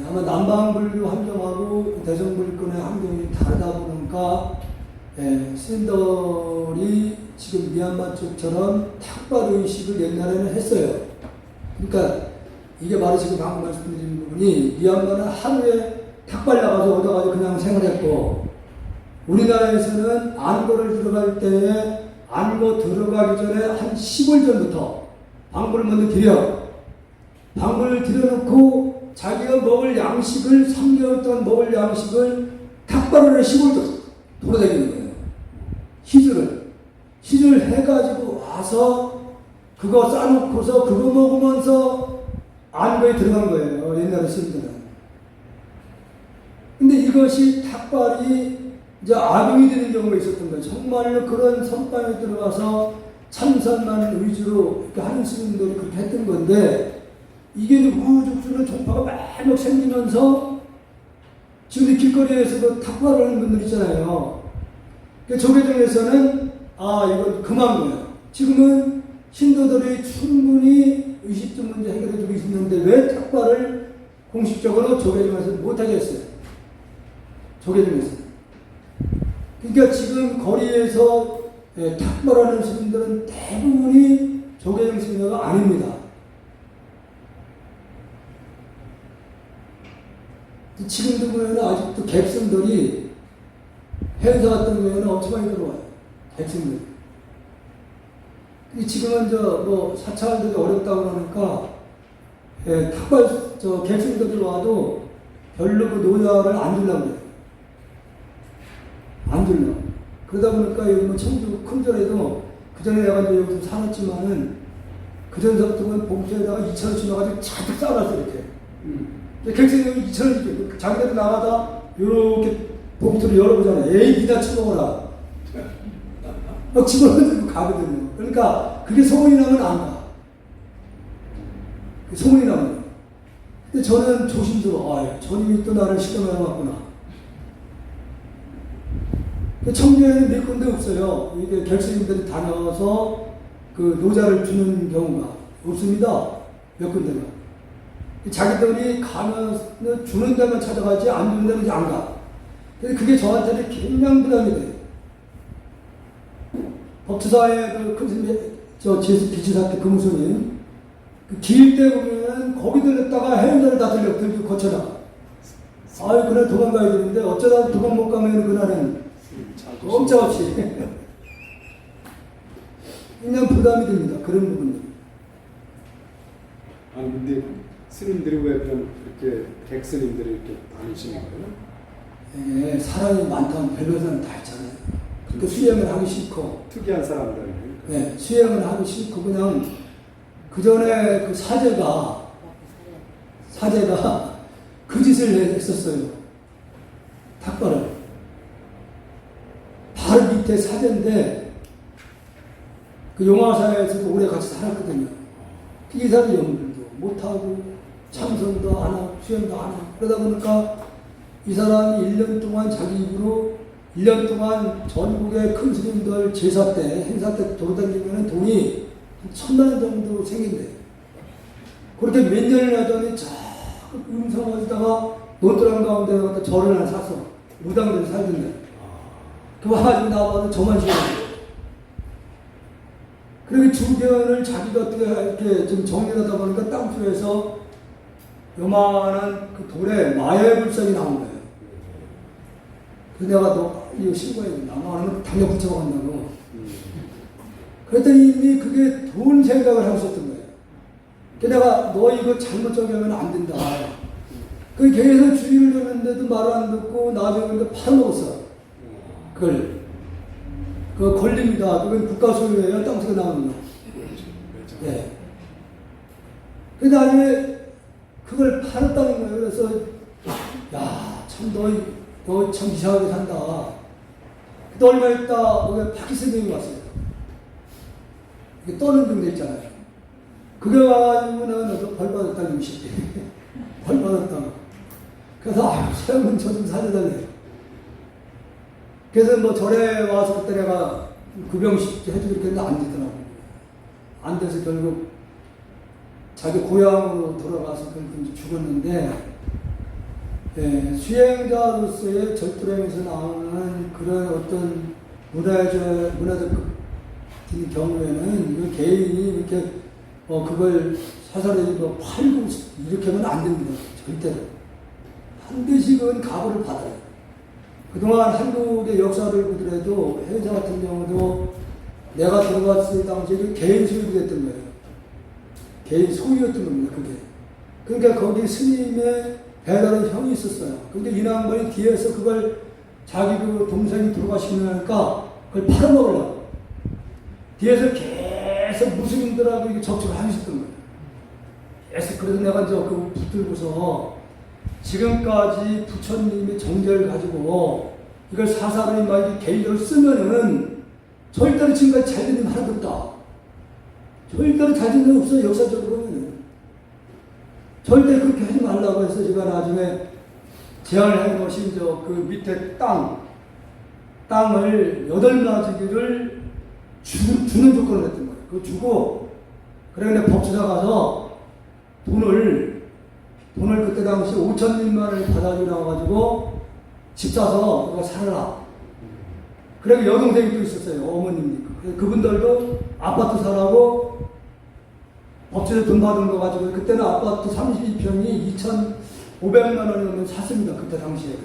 A: 아마 남방불교 환경하고 대성불교의 환경이 다르다 보니까 스님들이 지금 미얀마 쪽처럼 탁발 의식을 옛날에는 했어요. 그러니까 이게 바로 지금 방금 말씀드린 부분이 미얀마는 하루에 탁발 나가서 얻어가지고 그냥 생활했고 우리나라에서는 안보를 들어갈 때에 안보 들어가기 전에 한 10일 전부터 방부를 먼저 들여 방부를 들여놓고 자기가 먹을 양식을 3개월 동안 먹을 양식을 탁발을 10일 돌아다니는 거예요. 시주를 해가지고 와서 그거 싸놓고서 그거 먹으면서 안보에 들어간 거예요. 옛날에 스님들은. 근데 이것이 탁발이 이제 악용이 되는 경우가 있었던 거예요. 정말로 그런 선방에 들어가서 참선만 위주로 이렇게 하는 스님들이 그렇게 했던 건데 이게 우후죽순한 종파가 막 생기면서 지금 길거리에서 그 탁발을 하는 분들 있잖아요. 조계종에서는 이건 금한 거예요. 지금은 신도들이 충분히 의식주 문제 해결해주고 있는데 왜 탁발을 공식적으로 조계종에서 못하게 했어요? 조계종에서. 그러니까 지금 거리에서 탁발하는 스님들은 대부분이 조계종 스님가 아닙니다. 지금도 보면 아직도 객선들이 행사 같은 경우에는 엄청 많이 들어와요. 객선들. 지금은 사찰들이 어렵다고 그러니까 탁발 객선들이 와도 별로 그 노자를 안 주려고 해요. 안 주려고. 그러다 보니까 여기 청주 큰절에도 그 전에 내가 이제 여기 좀 살았지만은 그 전서부터는 봉투에다가 2,000원씩 넣어가지고 자꾸 싸놨어 이렇게. 객선이 2,000원씩 자기들이 나가다 이렇게 봉투를 열어보잖아요. 에이 니다 치먹어라. 막 집어넣고 가거든요. 그러니까 그게 소문이 나면 안 가. 소문이 나면. 근데 저는 조심스러워. 저님이 또 나를 시켜놔왔구나. 청주에는 몇 군데 없어요. 이게 객수님들이 다녀서 그 노자를 주는 경우가 없습니다. 몇 군데가. 자기들이 가면 주는 데만 찾아가지 안 주는 데는 안 가. 근데 그게 저한테는 굉장히 부담이 돼요. 법주사의 큰 스님, 비치사 때 금우선님, 길 때 보면 거기 들렸다가 해운대를 다 들고 거쳐다. 그래 도망가야 되는데 어쩌다 도망 못 가면 그날은 꼼짝없이 그냥 부담이 됩니다. 그런 부분들.
B: 아니 근데 스님들이 왜 그럼 이렇게 객스님들이 이렇게 다니시는 거예요?
A: 예, 사람이 많다면 별별 사람 다 있잖아요. 그러니까 수행을 하기 싫고
B: 특이한 사람들.
A: 네, 수행을 하기 싫고 그냥 그 전에 그 사제가 그 짓을 했었어요. 탁발을. 바로 밑에 사제인데 그 용화사에서도 오래 같이 살았거든요. 기사도 연불도 못하고 참선도 안 하고 수행도 안 하고 그러다 보니까 이 사람이 1년 동안 자기 입으로 1년 동안 전국의 큰 스님들 제사 때 행사 때 돌아다니면 돈이 1,000만 원 정도 생긴대요. 그렇게 몇 년을 하더니 저 음성어지다가 논두렁 가운데 갖다 절을 하나 사서 무당들이 살던데 그 와가지고 나와서 저만 쉬어요. 그리고 주변을 자기가 어떻게 이렇게 좀 정리하다 보니까 땅속에서 요만한 그 돌에 마약 불상이 나온 거예요. 그래서 내가 너 이거 신고해야 된다. 나는 당장 붙여간다고. 그랬더니 이미 그게 돈 생각을 하고 있었던 거예요. 그래서 내가 너 이거 잘못 정하면 안 된다. 그 계속 주의를 줬는데도 말을 안 듣고 나중에 근데 팔아먹었어. 그걸. 그거 권리입니다. 그건 국가 소유예요. 땅속에 나오는 거. 예. 그 다음에 그걸 팔았다는 거예요. 그래서 야, 참 너 참 이상하게 산다. 또 얼마 있다 거기 파키스탄이 왔어요. 이게 떠는 정도 있잖아요. 그게 와가지고 나는 벌 받았다고 60대. 벌 받았다고. 그래서 사람은 저 좀 살려달래요. 그래서 뭐 절에 와서 그때 내가 구병식 해주고 이렇게 했는데 안 되더라고. 안 돼서 결국 자기 고향으로 돌아가서 결국 죽었는데 예, 수행자로서의 절도량에서 나오는 그런 어떤 문화적 경우에는 그 개인이 이렇게 그걸 사설이 뭐 팔고 이렇게 하면 안 됩니다. 절대로. 반드시 그건 각오를 받아요. 그동안 한국의 역사를 보더라도 해외사 같은 경우도 내가 들어갔을 당시에 그 개인 소유가 됐던 거예요. 개인 소유였던 겁니다, 그게. 그러니까 거기 스님의 배달의 형이 있었어요. 근데 이 양반이 뒤에서 그걸 자기 그 동생이 돌아가시니까 그걸 팔아먹으려고. 뒤에서 계속 무슬림들하고 이렇게 접촉을 하고 있었던 거예요. 계속. 그래서 내가 이제 그 붙들고서 지금까지 부처님의 정제를 가지고 이걸 사사로이 막 이렇게 개인적으로 쓰면은 절대로 지금까지 잘 되는 게 하나도 없다. 절대로 잘 되는 게 없어요, 역사적으로는. 절대 그렇게 하지 말라고 해서 제가 나중에 제안을 한 것이 이제 그 밑에 땅을 8가지기를 주는 조건을 했던 거예요. 그거 주고, 그래, 내가 법조사 가서 돈을 그때 당시 5,000만 원을 받아주고 나와가지고 집 사서 그거 살아라. 그래, 여동생이 또 있었어요. 어머님이니까. 그분들도 아파트 사라고 법조사 돈 받은 거 가지고, 그때는 아파트 32평이 2,500만 원이면 샀습니다. 그때 당시에.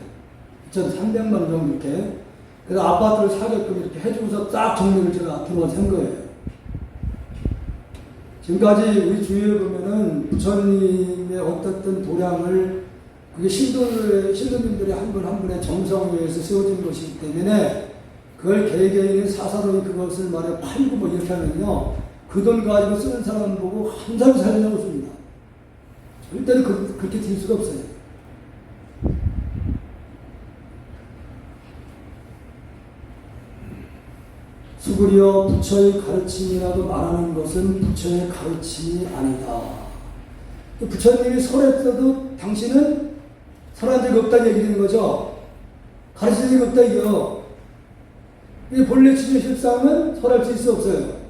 A: 2,300만 원 정도 이렇게. 그래서 아파트를 사게끔 이렇게 해주고서 딱 정리를 제가 들어와서 한 거예요. 지금까지 우리 주위에 보면은 부처님의 어떻든 도량을 그게 신도님들이 한 분 한 분의 정성에 의해서 세워진 것이기 때문에 그걸 개개인의 사사로이 그것을 말해 팔고 뭐 이렇게 하면요. 그 돈 가지고 쓰는 사람 보고 한사람 살려고 씁니다. 절대로 그렇게 될 수가 없어요. 수그리어 부처의 가르침이라고 말하는 것은 부처의 가르침이 아니다. 부처님이 설했어도 당신은 설한 적이 없다는 얘기 되는 거죠. 가르친 적이 없다 이거. 본래 지존 실상은 설할 수 있어 없어요?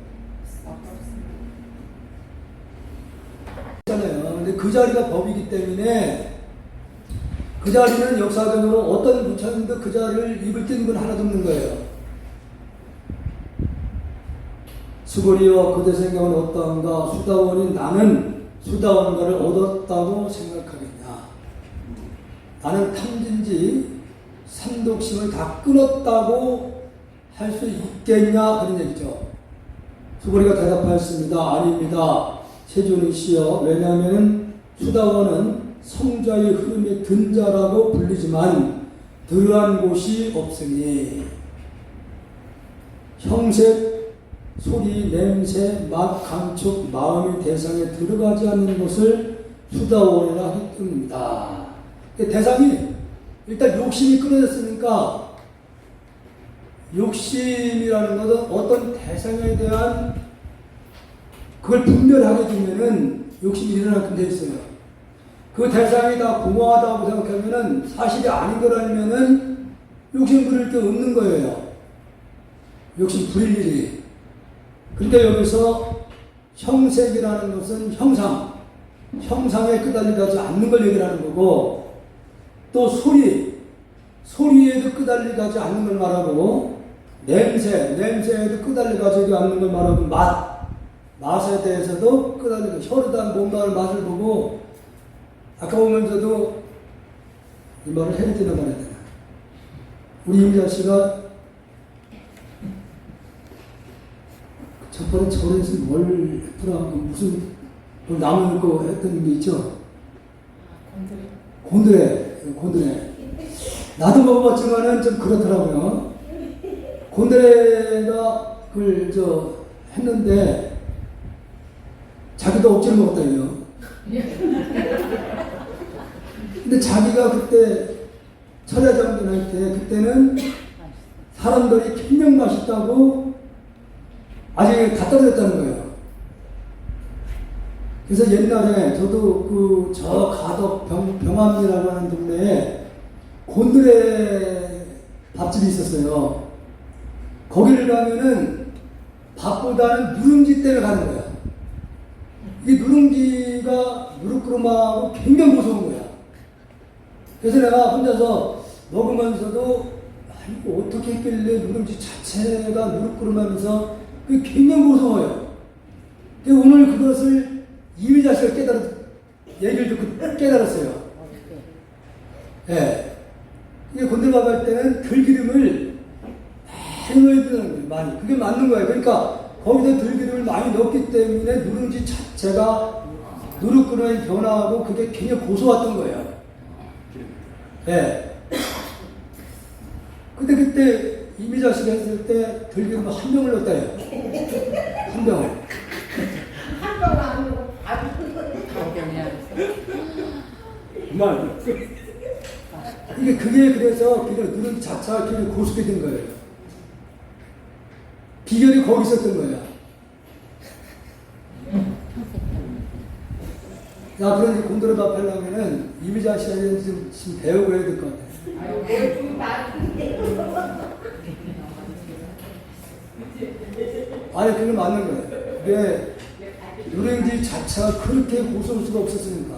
A: 있잖아요. 근데 그 자리가 법이기 때문에 그 자리는 역사적으로 어떤 부처님도 그 자리를 입을 뜬 건 하나도 없는 거예요. 수고리여 그대 생각은 어떠한가? 수다원이 나는 수다원가를 얻었다고 생각하겠냐? 나는 탐진지 삼독심을 다 끊었다고 할 수 있겠냐? 그런 얘기죠. 수고리가 대답하였습니다. 아닙니다. 세존이시여. 왜냐하면 수다원은 성자의 흐름에 든 자라고 불리지만 들어간 곳이 없으니 형색, 소리, 냄새, 맛, 감촉, 마음의 대상에 들어가지 않는 것을 수다원이라 하기 때문입니다. 대상이 일단 욕심이 끊어졌으니까 욕심이라는 것은 어떤 대상에 대한 그걸 분별하게 되면은 욕심이 일어나게 돼 있어요. 그 대상이 다 공허하다고 생각하면은 사실이 아닌 거라면은 욕심 부릴 게 없는 거예요. 욕심 부릴 일이. 그러니까 여기서 형색이라는 것은 형상에 끄달리지 않는 걸 얘기하는 거고, 또 소리에도 끄달리지 않는 걸 말하고, 냄새에도 끄달리지 않는 걸 말하고, 맛에 대해서도 끄달리고, 혀로다 뭔가를 맛을 보고, 아까 보면서도 이 말을 해야 되나 말아야 되나. 우리 임자 씨가 저번에 절에서 뭘 했더라, 무슨 나무 넣고 했던 게 있죠? 곤드레. 나도 먹어봤지만은 좀 그렇더라고요. 곤드레가 그걸 했는데 자기도 억지로 먹었다요. 근데 자기가 그때 철야장군 할 때 그때는 사람들이 굉장히 맛있다고 아직 갖다 줬다는 거예요. 그래서 옛날에 저도 저 가덕 병암리라고 하는 동네에 곤드레 밥집이 있었어요. 거기를 가면은 밥보다는 누룽지 때문에 가는 거야. 이게 누룽지가 누룩구름하고 굉장히 무서운 거야. 그래서 내가 혼자서 먹으면서도 이거 어떻게 했길래 누룽지 자체가 누룩구름하면서 그게 굉장히 무서워요. 오늘 그것을 이미자 씨가 얘기를 듣고 깨달았어요. 예. 이게 곤드레밥 할 때는 들기름을 많이 넣어야 되는 거예요. 많이. 그게 맞는 거예요. 그러니까 거기서 들기름을 많이 넣기 때문에 누룽지 자체가 누룩그릇이 변화하고 그게 굉장히 고소했던 거예요. 예. 근데 그때 이미자 씨가 했을 때 들기름 한 병을 넣었다요. 한 병을.
C: 한 병을 안 먹고
B: 그만.
A: 그게 그래서 그냥 누룽지 자체가 굉장히 고소하게 된 거예요. 비결이 거기 있었던 거예요. 야, 그런데 곤드레밥 하려면은 이미자 씨한테 지금 배우고 해야 될 것 같아요. 아니, 그게 맞는 거예요. 그게 누룽지 자체가 그렇게 고소할 수가 없었으니까.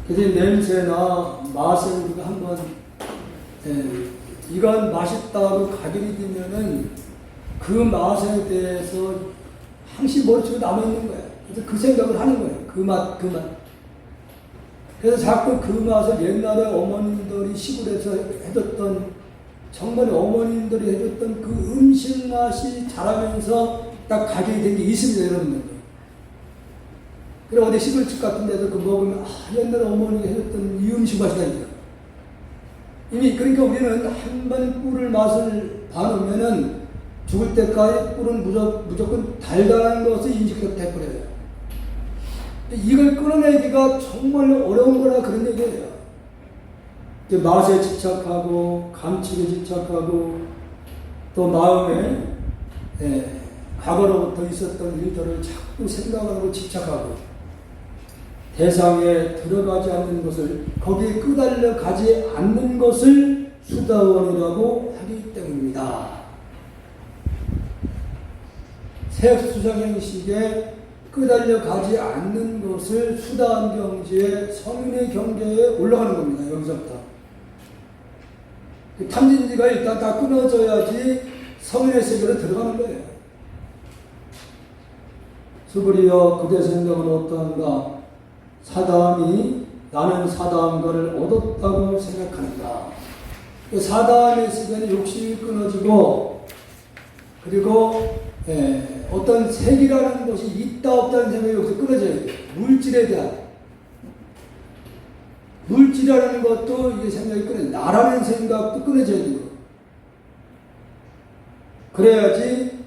A: 그래서 냄새나 맛을 우리가 한번, 이건 맛있다고 각인이 되면은 그 맛에 대해서 항상 머릿속에 남아있는 거예요. 그래서 그 생각을 하는 거예요. 그 맛. 그래서 자꾸 그 맛을 옛날에 어머님들이 시골에서 해줬던, 정말 어머님들이 해줬던 그 음식 맛이 자라면서 딱 각인이 된 게 있습니다, 여러분들. 그래, 어디 시골집 같은 데서 그 먹으면, 옛날에 어머니가 해줬던 이 음식 맛이다니까. 이미, 그러니까 우리는 한 번 꿀을 맛을 봐놓으면은 죽을 때까지 꿀은 무조건 달달한 것을 인식해서 돼버려요. 이걸 끊어내기가 정말 어려운 거라 그런 얘기예요. 맛에 집착하고, 감촉에 집착하고, 또 마음에, 과거로부터 있었던 일들을 자꾸 생각하고 집착하고, 대상에 들어가지 않는 것을, 거기에 끄달려 가지 않는 것을 수다원이라고 하기 때문입니다. 세수상행식에 끄달려 가지 않는 것을 수다한 경지에, 성인의 경계에 올라가는 겁니다. 여기서부터. 탐진지가 일단 다 끊어져야지 성인의 세계로 들어가는 거예요. 수부리여 그대 생각은 어떠한가? 사다함이 나는 사다함과를 얻었다고 생각하는가? 사다함의 세계는 욕심이 끊어지고, 그리고 어떤 색이라는 것이 있다 없다는 생각이 여기서 끊어져야 돼요. 물질에 대한. 물질이라는 것도 이게 생각이 끊어져요. 나라는 생각도 끊어져야 되고. 그래야지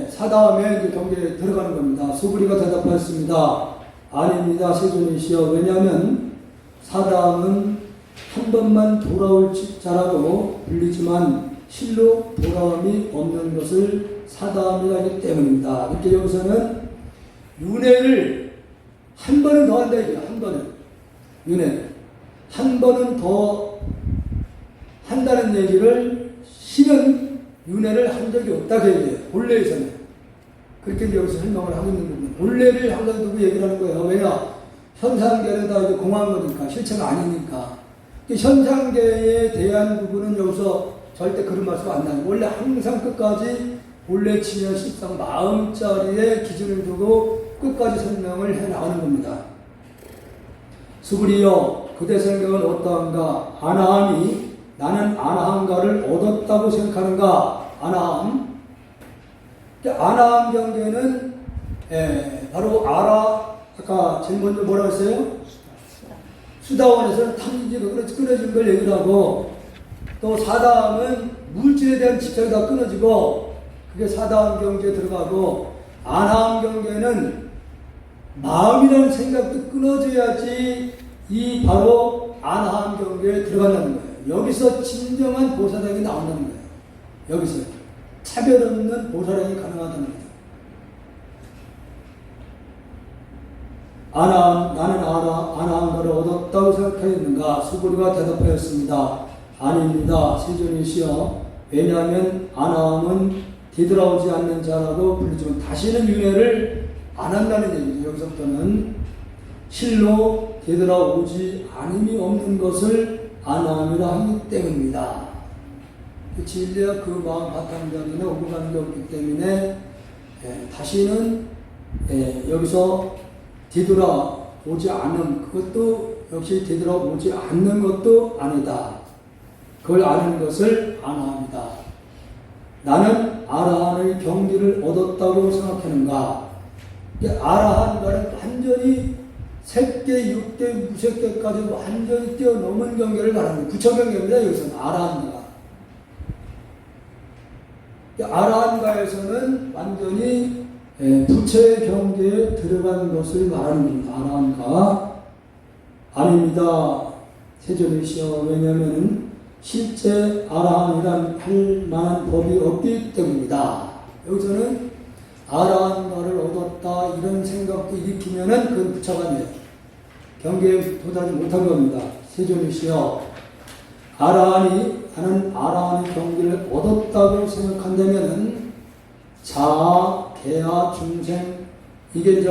A: 사다함의 경계에 들어가는 겁니다. 수부리가 대답하였습니다. 아닙니다. 세존이시여. 왜냐하면 사다함은 한 번만 돌아올 자라고 불리지만 실로 돌아옴이 없는 것을 사다함이라기 때문입니다. 이렇게 여기서는 윤회를 한 번은 더 한다 이거야. 한 번은. 윤회를. 한 번은 더 한다는 얘기를 실은 윤회를 한 적이 없다 그 얘기예요. 본래에서는. 그렇게 여기서 설명을 하고 있는 겁니다. 본래를 항상 두고 얘기를 하는 거예요. 왜냐? 현상계는 다 공한 거니까, 실체가 아니니까. 현상계에 대한 부분은 여기서 절대 그런 말씀 안 나요. 원래 항상 끝까지 본래 치면 십상 마음자리에 기준을 두고 끝까지 설명을 해 나가는 겁니다. 수부리여 그대 생각은 어떠한가? 아나함이 나는 아나함가를 얻었다고 생각하는가? 아나함. 아나함 경계는 바로 아까 제일 먼저 뭐라고 했어요? 수다원에서는 탐지가 끊어진 걸 얘기를 하고, 또 사다함은 물질에 대한 집착이 다 끊어지고, 그게 사다함 경계에 들어가고, 아나함 경계는 마음이라는 생각도 끊어져야지 이 바로 아나함 경계에 들어간다는 거예요. 여기서 진정한 보살행이 나온다는 거예요. 여기서 차별 없는 보살행이 가능하다는 거죠. 나는 아나함가를 얻었다고 생각하였는가? 수부리가 대답하였습니다. 아닙니다. 세존이시여. 왜냐하면 아나함은 뒤돌아오지 않는 자라고 불리지만 다시는 윤회를 안 한다는 얘기죠. 여기서부터는 실로 되돌아오지 않음이 없는 것을 아나함이라 하기 때문입니다. 그 진리와 그 마음 바탕적이나 오감이 없기 때문에 다시는 여기서 뒤돌아오지 않는 그것도 역시 뒤돌아오지 않는 것도 아니다. 그걸 아는 것을 안합니다. 나는 아라한의 경지를 얻었다고 생각하는가? 아라한과는 완전히 색계, 육계, 무색계까지 완전히 뛰어넘은 경계를 말하는 부처경계입니다. 여기서는 아라한가. 아라한가에서는 완전히 부처의 경계에 들어간 것을 말하는 겁니다. 아라한가 아닙니다. 세존이시여. 왜냐하면 실제 아라한이란 할 만한 법이 없기 때문이다. 여기서는 아라한가를 얻었다 이런 생각도 일으키면은 그건 부처가 아니에요. 경계에 도달하지 못한 겁니다. 세존이시여. 나는 아라한의 경계를 얻었다고 생각한다면은 자아, 개아, 중생 이게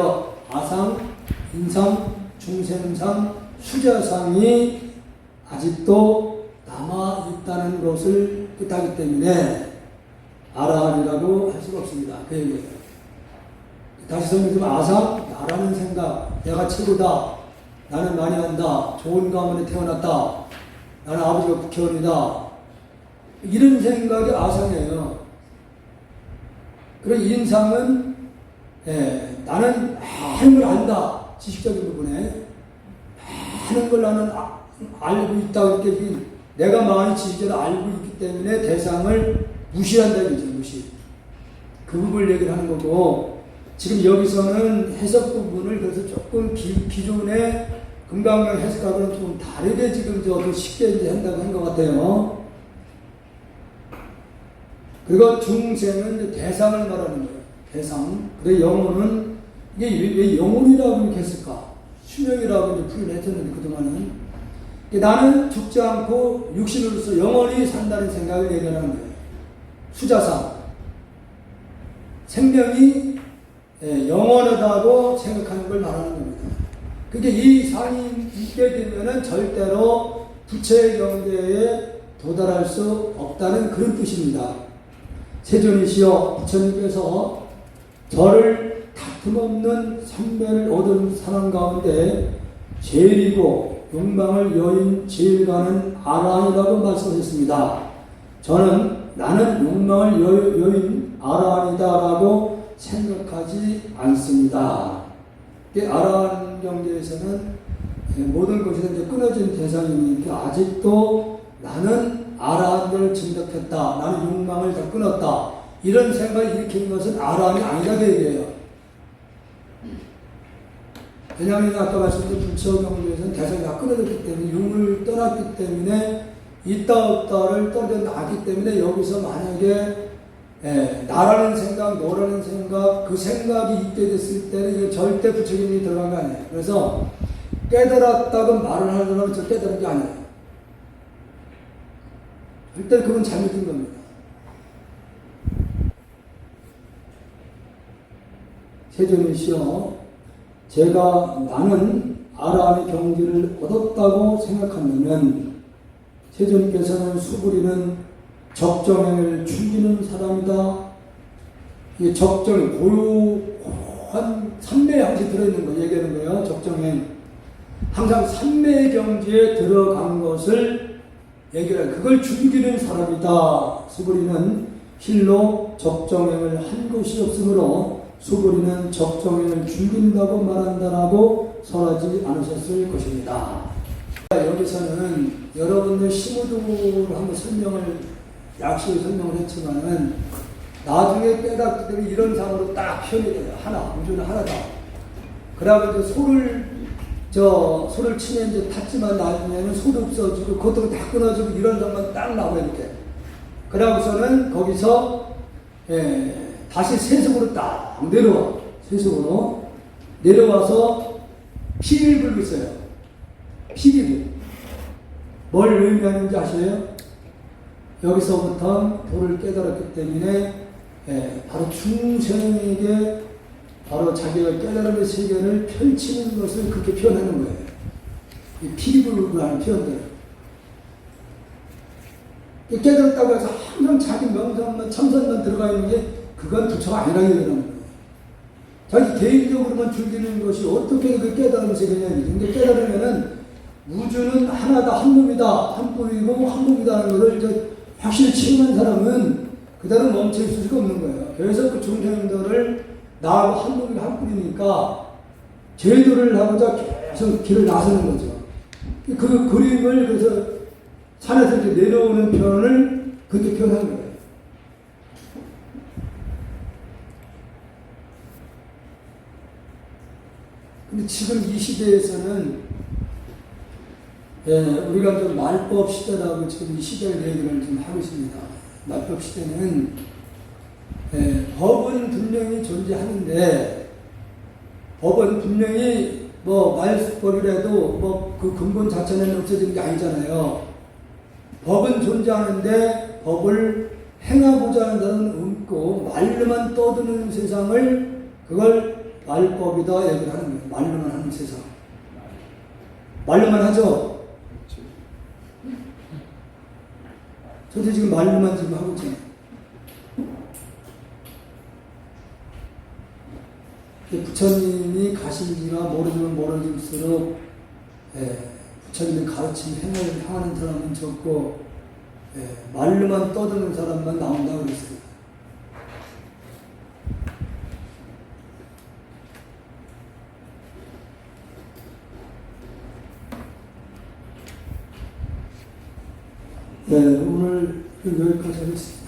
A: 아상, 인상, 중생상, 수자상이 아직도 남아있다는 것을 뜻하기 때문에 아라한이라고 할 수가 없습니다. 그 얘기예요. 다시 설명드리면 아상, 나라는 생각, 내가 최고다, 나는 많이 한다, 좋은 가문에 태어났다, 나는 아버지가 국회의원이다, 이런 생각이 아상이에요. 그리고 인상은 나는 많은 걸 안다, 지식적인 부분에 많은 걸 나는 알고 있다. 이렇게 내가 많이 지식을 알고 있기 때문에 대상을 무시한다는 거죠. 무시. 그 부분을 얘기를 하는 거고, 지금 여기서는 해석 부분을 그래서 조금 기존의 금강경 해석하고는 좀 다르게 지금 더 쉽게 이제 한다고 한 것 같아요. 그리고 중생은 대상을 말하는 거예요. 대상. 그리고 영혼은 이게 왜 영혼이라고 이렇게 했을까? 수명이라고 이제 풀이를 했었는데 그동안은 나는 죽지 않고 육신으로서 영원히 산다는 생각을 얘기하는 거예요. 수자상. 생명이 영원하다고 생각하는 걸 말하는 겁니다. 그게 이 상이 있게 되면은 절대로 부처의 경계에 도달할 수 없다는 그런 뜻입니다. 세존이시여, 부처님께서 저를 다툼없는 선배를 얻은 사람 가운데 제일이고 욕망을 여인 제일가는 아라한이라고 말씀하셨습니다. 나는 욕망을 여인 아라한이다라고 생각하지 않습니다. 아라한 경계에서는 모든 것이 이제 끊어진 대상이니까 아직도 나는 아라한을 증득했다, 나는 욕망을 다 끊었다, 이런 생각을 일으키는 것은 아라한이 아니라고 얘기해요. 왜냐하면 아까 말씀드린 부처 경계에서는 대상이 다 끊어졌기 때문에 육을 떠났기 때문에 있다 없다를 떠나기 때문에 여기서 만약에 나라는 생각, 너라는 생각, 그 생각이 있게 됐을 때는 절대 부처님이 들어간 거 아니에요. 그래서 깨달았다고 말을 하려면 저 깨달은 게 아니에요. 절대 그건 잘못된 겁니다. 세존이시여, 나는 아라한의 경지를 얻었다고 생각한다면 세존께서는 수부리는 적정행을 충기는 사람이다. 이 적정, 고유한 삼매의 항시 들어있는 거 얘기하는 거예요. 적정행. 항상 삼매의 경지에 들어간 것을 얘기를, 그걸 충기는 사람이다. 수부리는 실로 적정행을 한 것이 없으므로 수부리는 적정행을 죽인다고 말한다라고 설하지 않으셨을 것입니다. 여기서는 여러분들 심우도를 한번 약식을 설명을 했지만은 나중에 깨닫게 되면 이런 상으로 딱 표현이 돼요. 우주는 하나다. 그러고 이제 소를 치면 이제 탔지만 나중에는 소도 없어지고 그것도 다 끊어지고 이런 상만 딱 나와요. 이렇게. 그러고서는 거기서 다시 세속으로 딱 내려와. 세속으로 내려와서 피리를 불고 있어요. 피리를. 뭘 의미하는지 아시나요? 여기서부터 도를 깨달았기 때문에 바로 중생에게 바로 자기가 깨달음의 세계를 펼치는 것을 그렇게 표현하는 거예요. 이 피리불구라는 표현들. 깨달았다고 해서 항상 자기 명상만 참선만 들어가 있는 게 그건 부처가 아니라는 거예요. 자기 개인적으로만 즐기는 것이 어떻게 그 깨달음에서 되냐면, 근데 깨달으면은 우주는 하나다, 한 몸이다, 한 뿌리고 한 몸이다 하는 것을 이제 확실히 체험한 사람은 그대로 멈춰 있을 수가 없는 거예요. 그래서 그 중생들을 나하고 한 몸이 한 뿌리니까 제도를 하고자 계속 길을 나서는 거죠. 그 그림을 그래서 산에서 이렇게 내려오는 표현을 그렇게 표현한 거예요. 근데 지금 이 시대에서는 우리가 좀 말법 시대라고 지금 이 시대를 얘기를 좀 하고 있습니다. 말법 시대는 법은 분명히 존재하는데 법은 분명히 뭐 말법이라도 뭐 그 근본 자체는 없어지는 게 아니잖아요. 법은 존재하는데 법을 행하고자 하는 사람은 없고 말로만 떠드는 세상을 그걸 말법이다 얘기를 하는 거예요. 말로만 하는 세상. 말로만 하죠. 저도 지금 말로만 지금 하고 있잖아요. 부처님이 가신 지가 모르면 모르질수록 부처님의 가르침 행을 하는 사람은 적고 말로만 떠드는 사람만 나온다고 그랬어요. 오늘 여기까지 하겠습니다.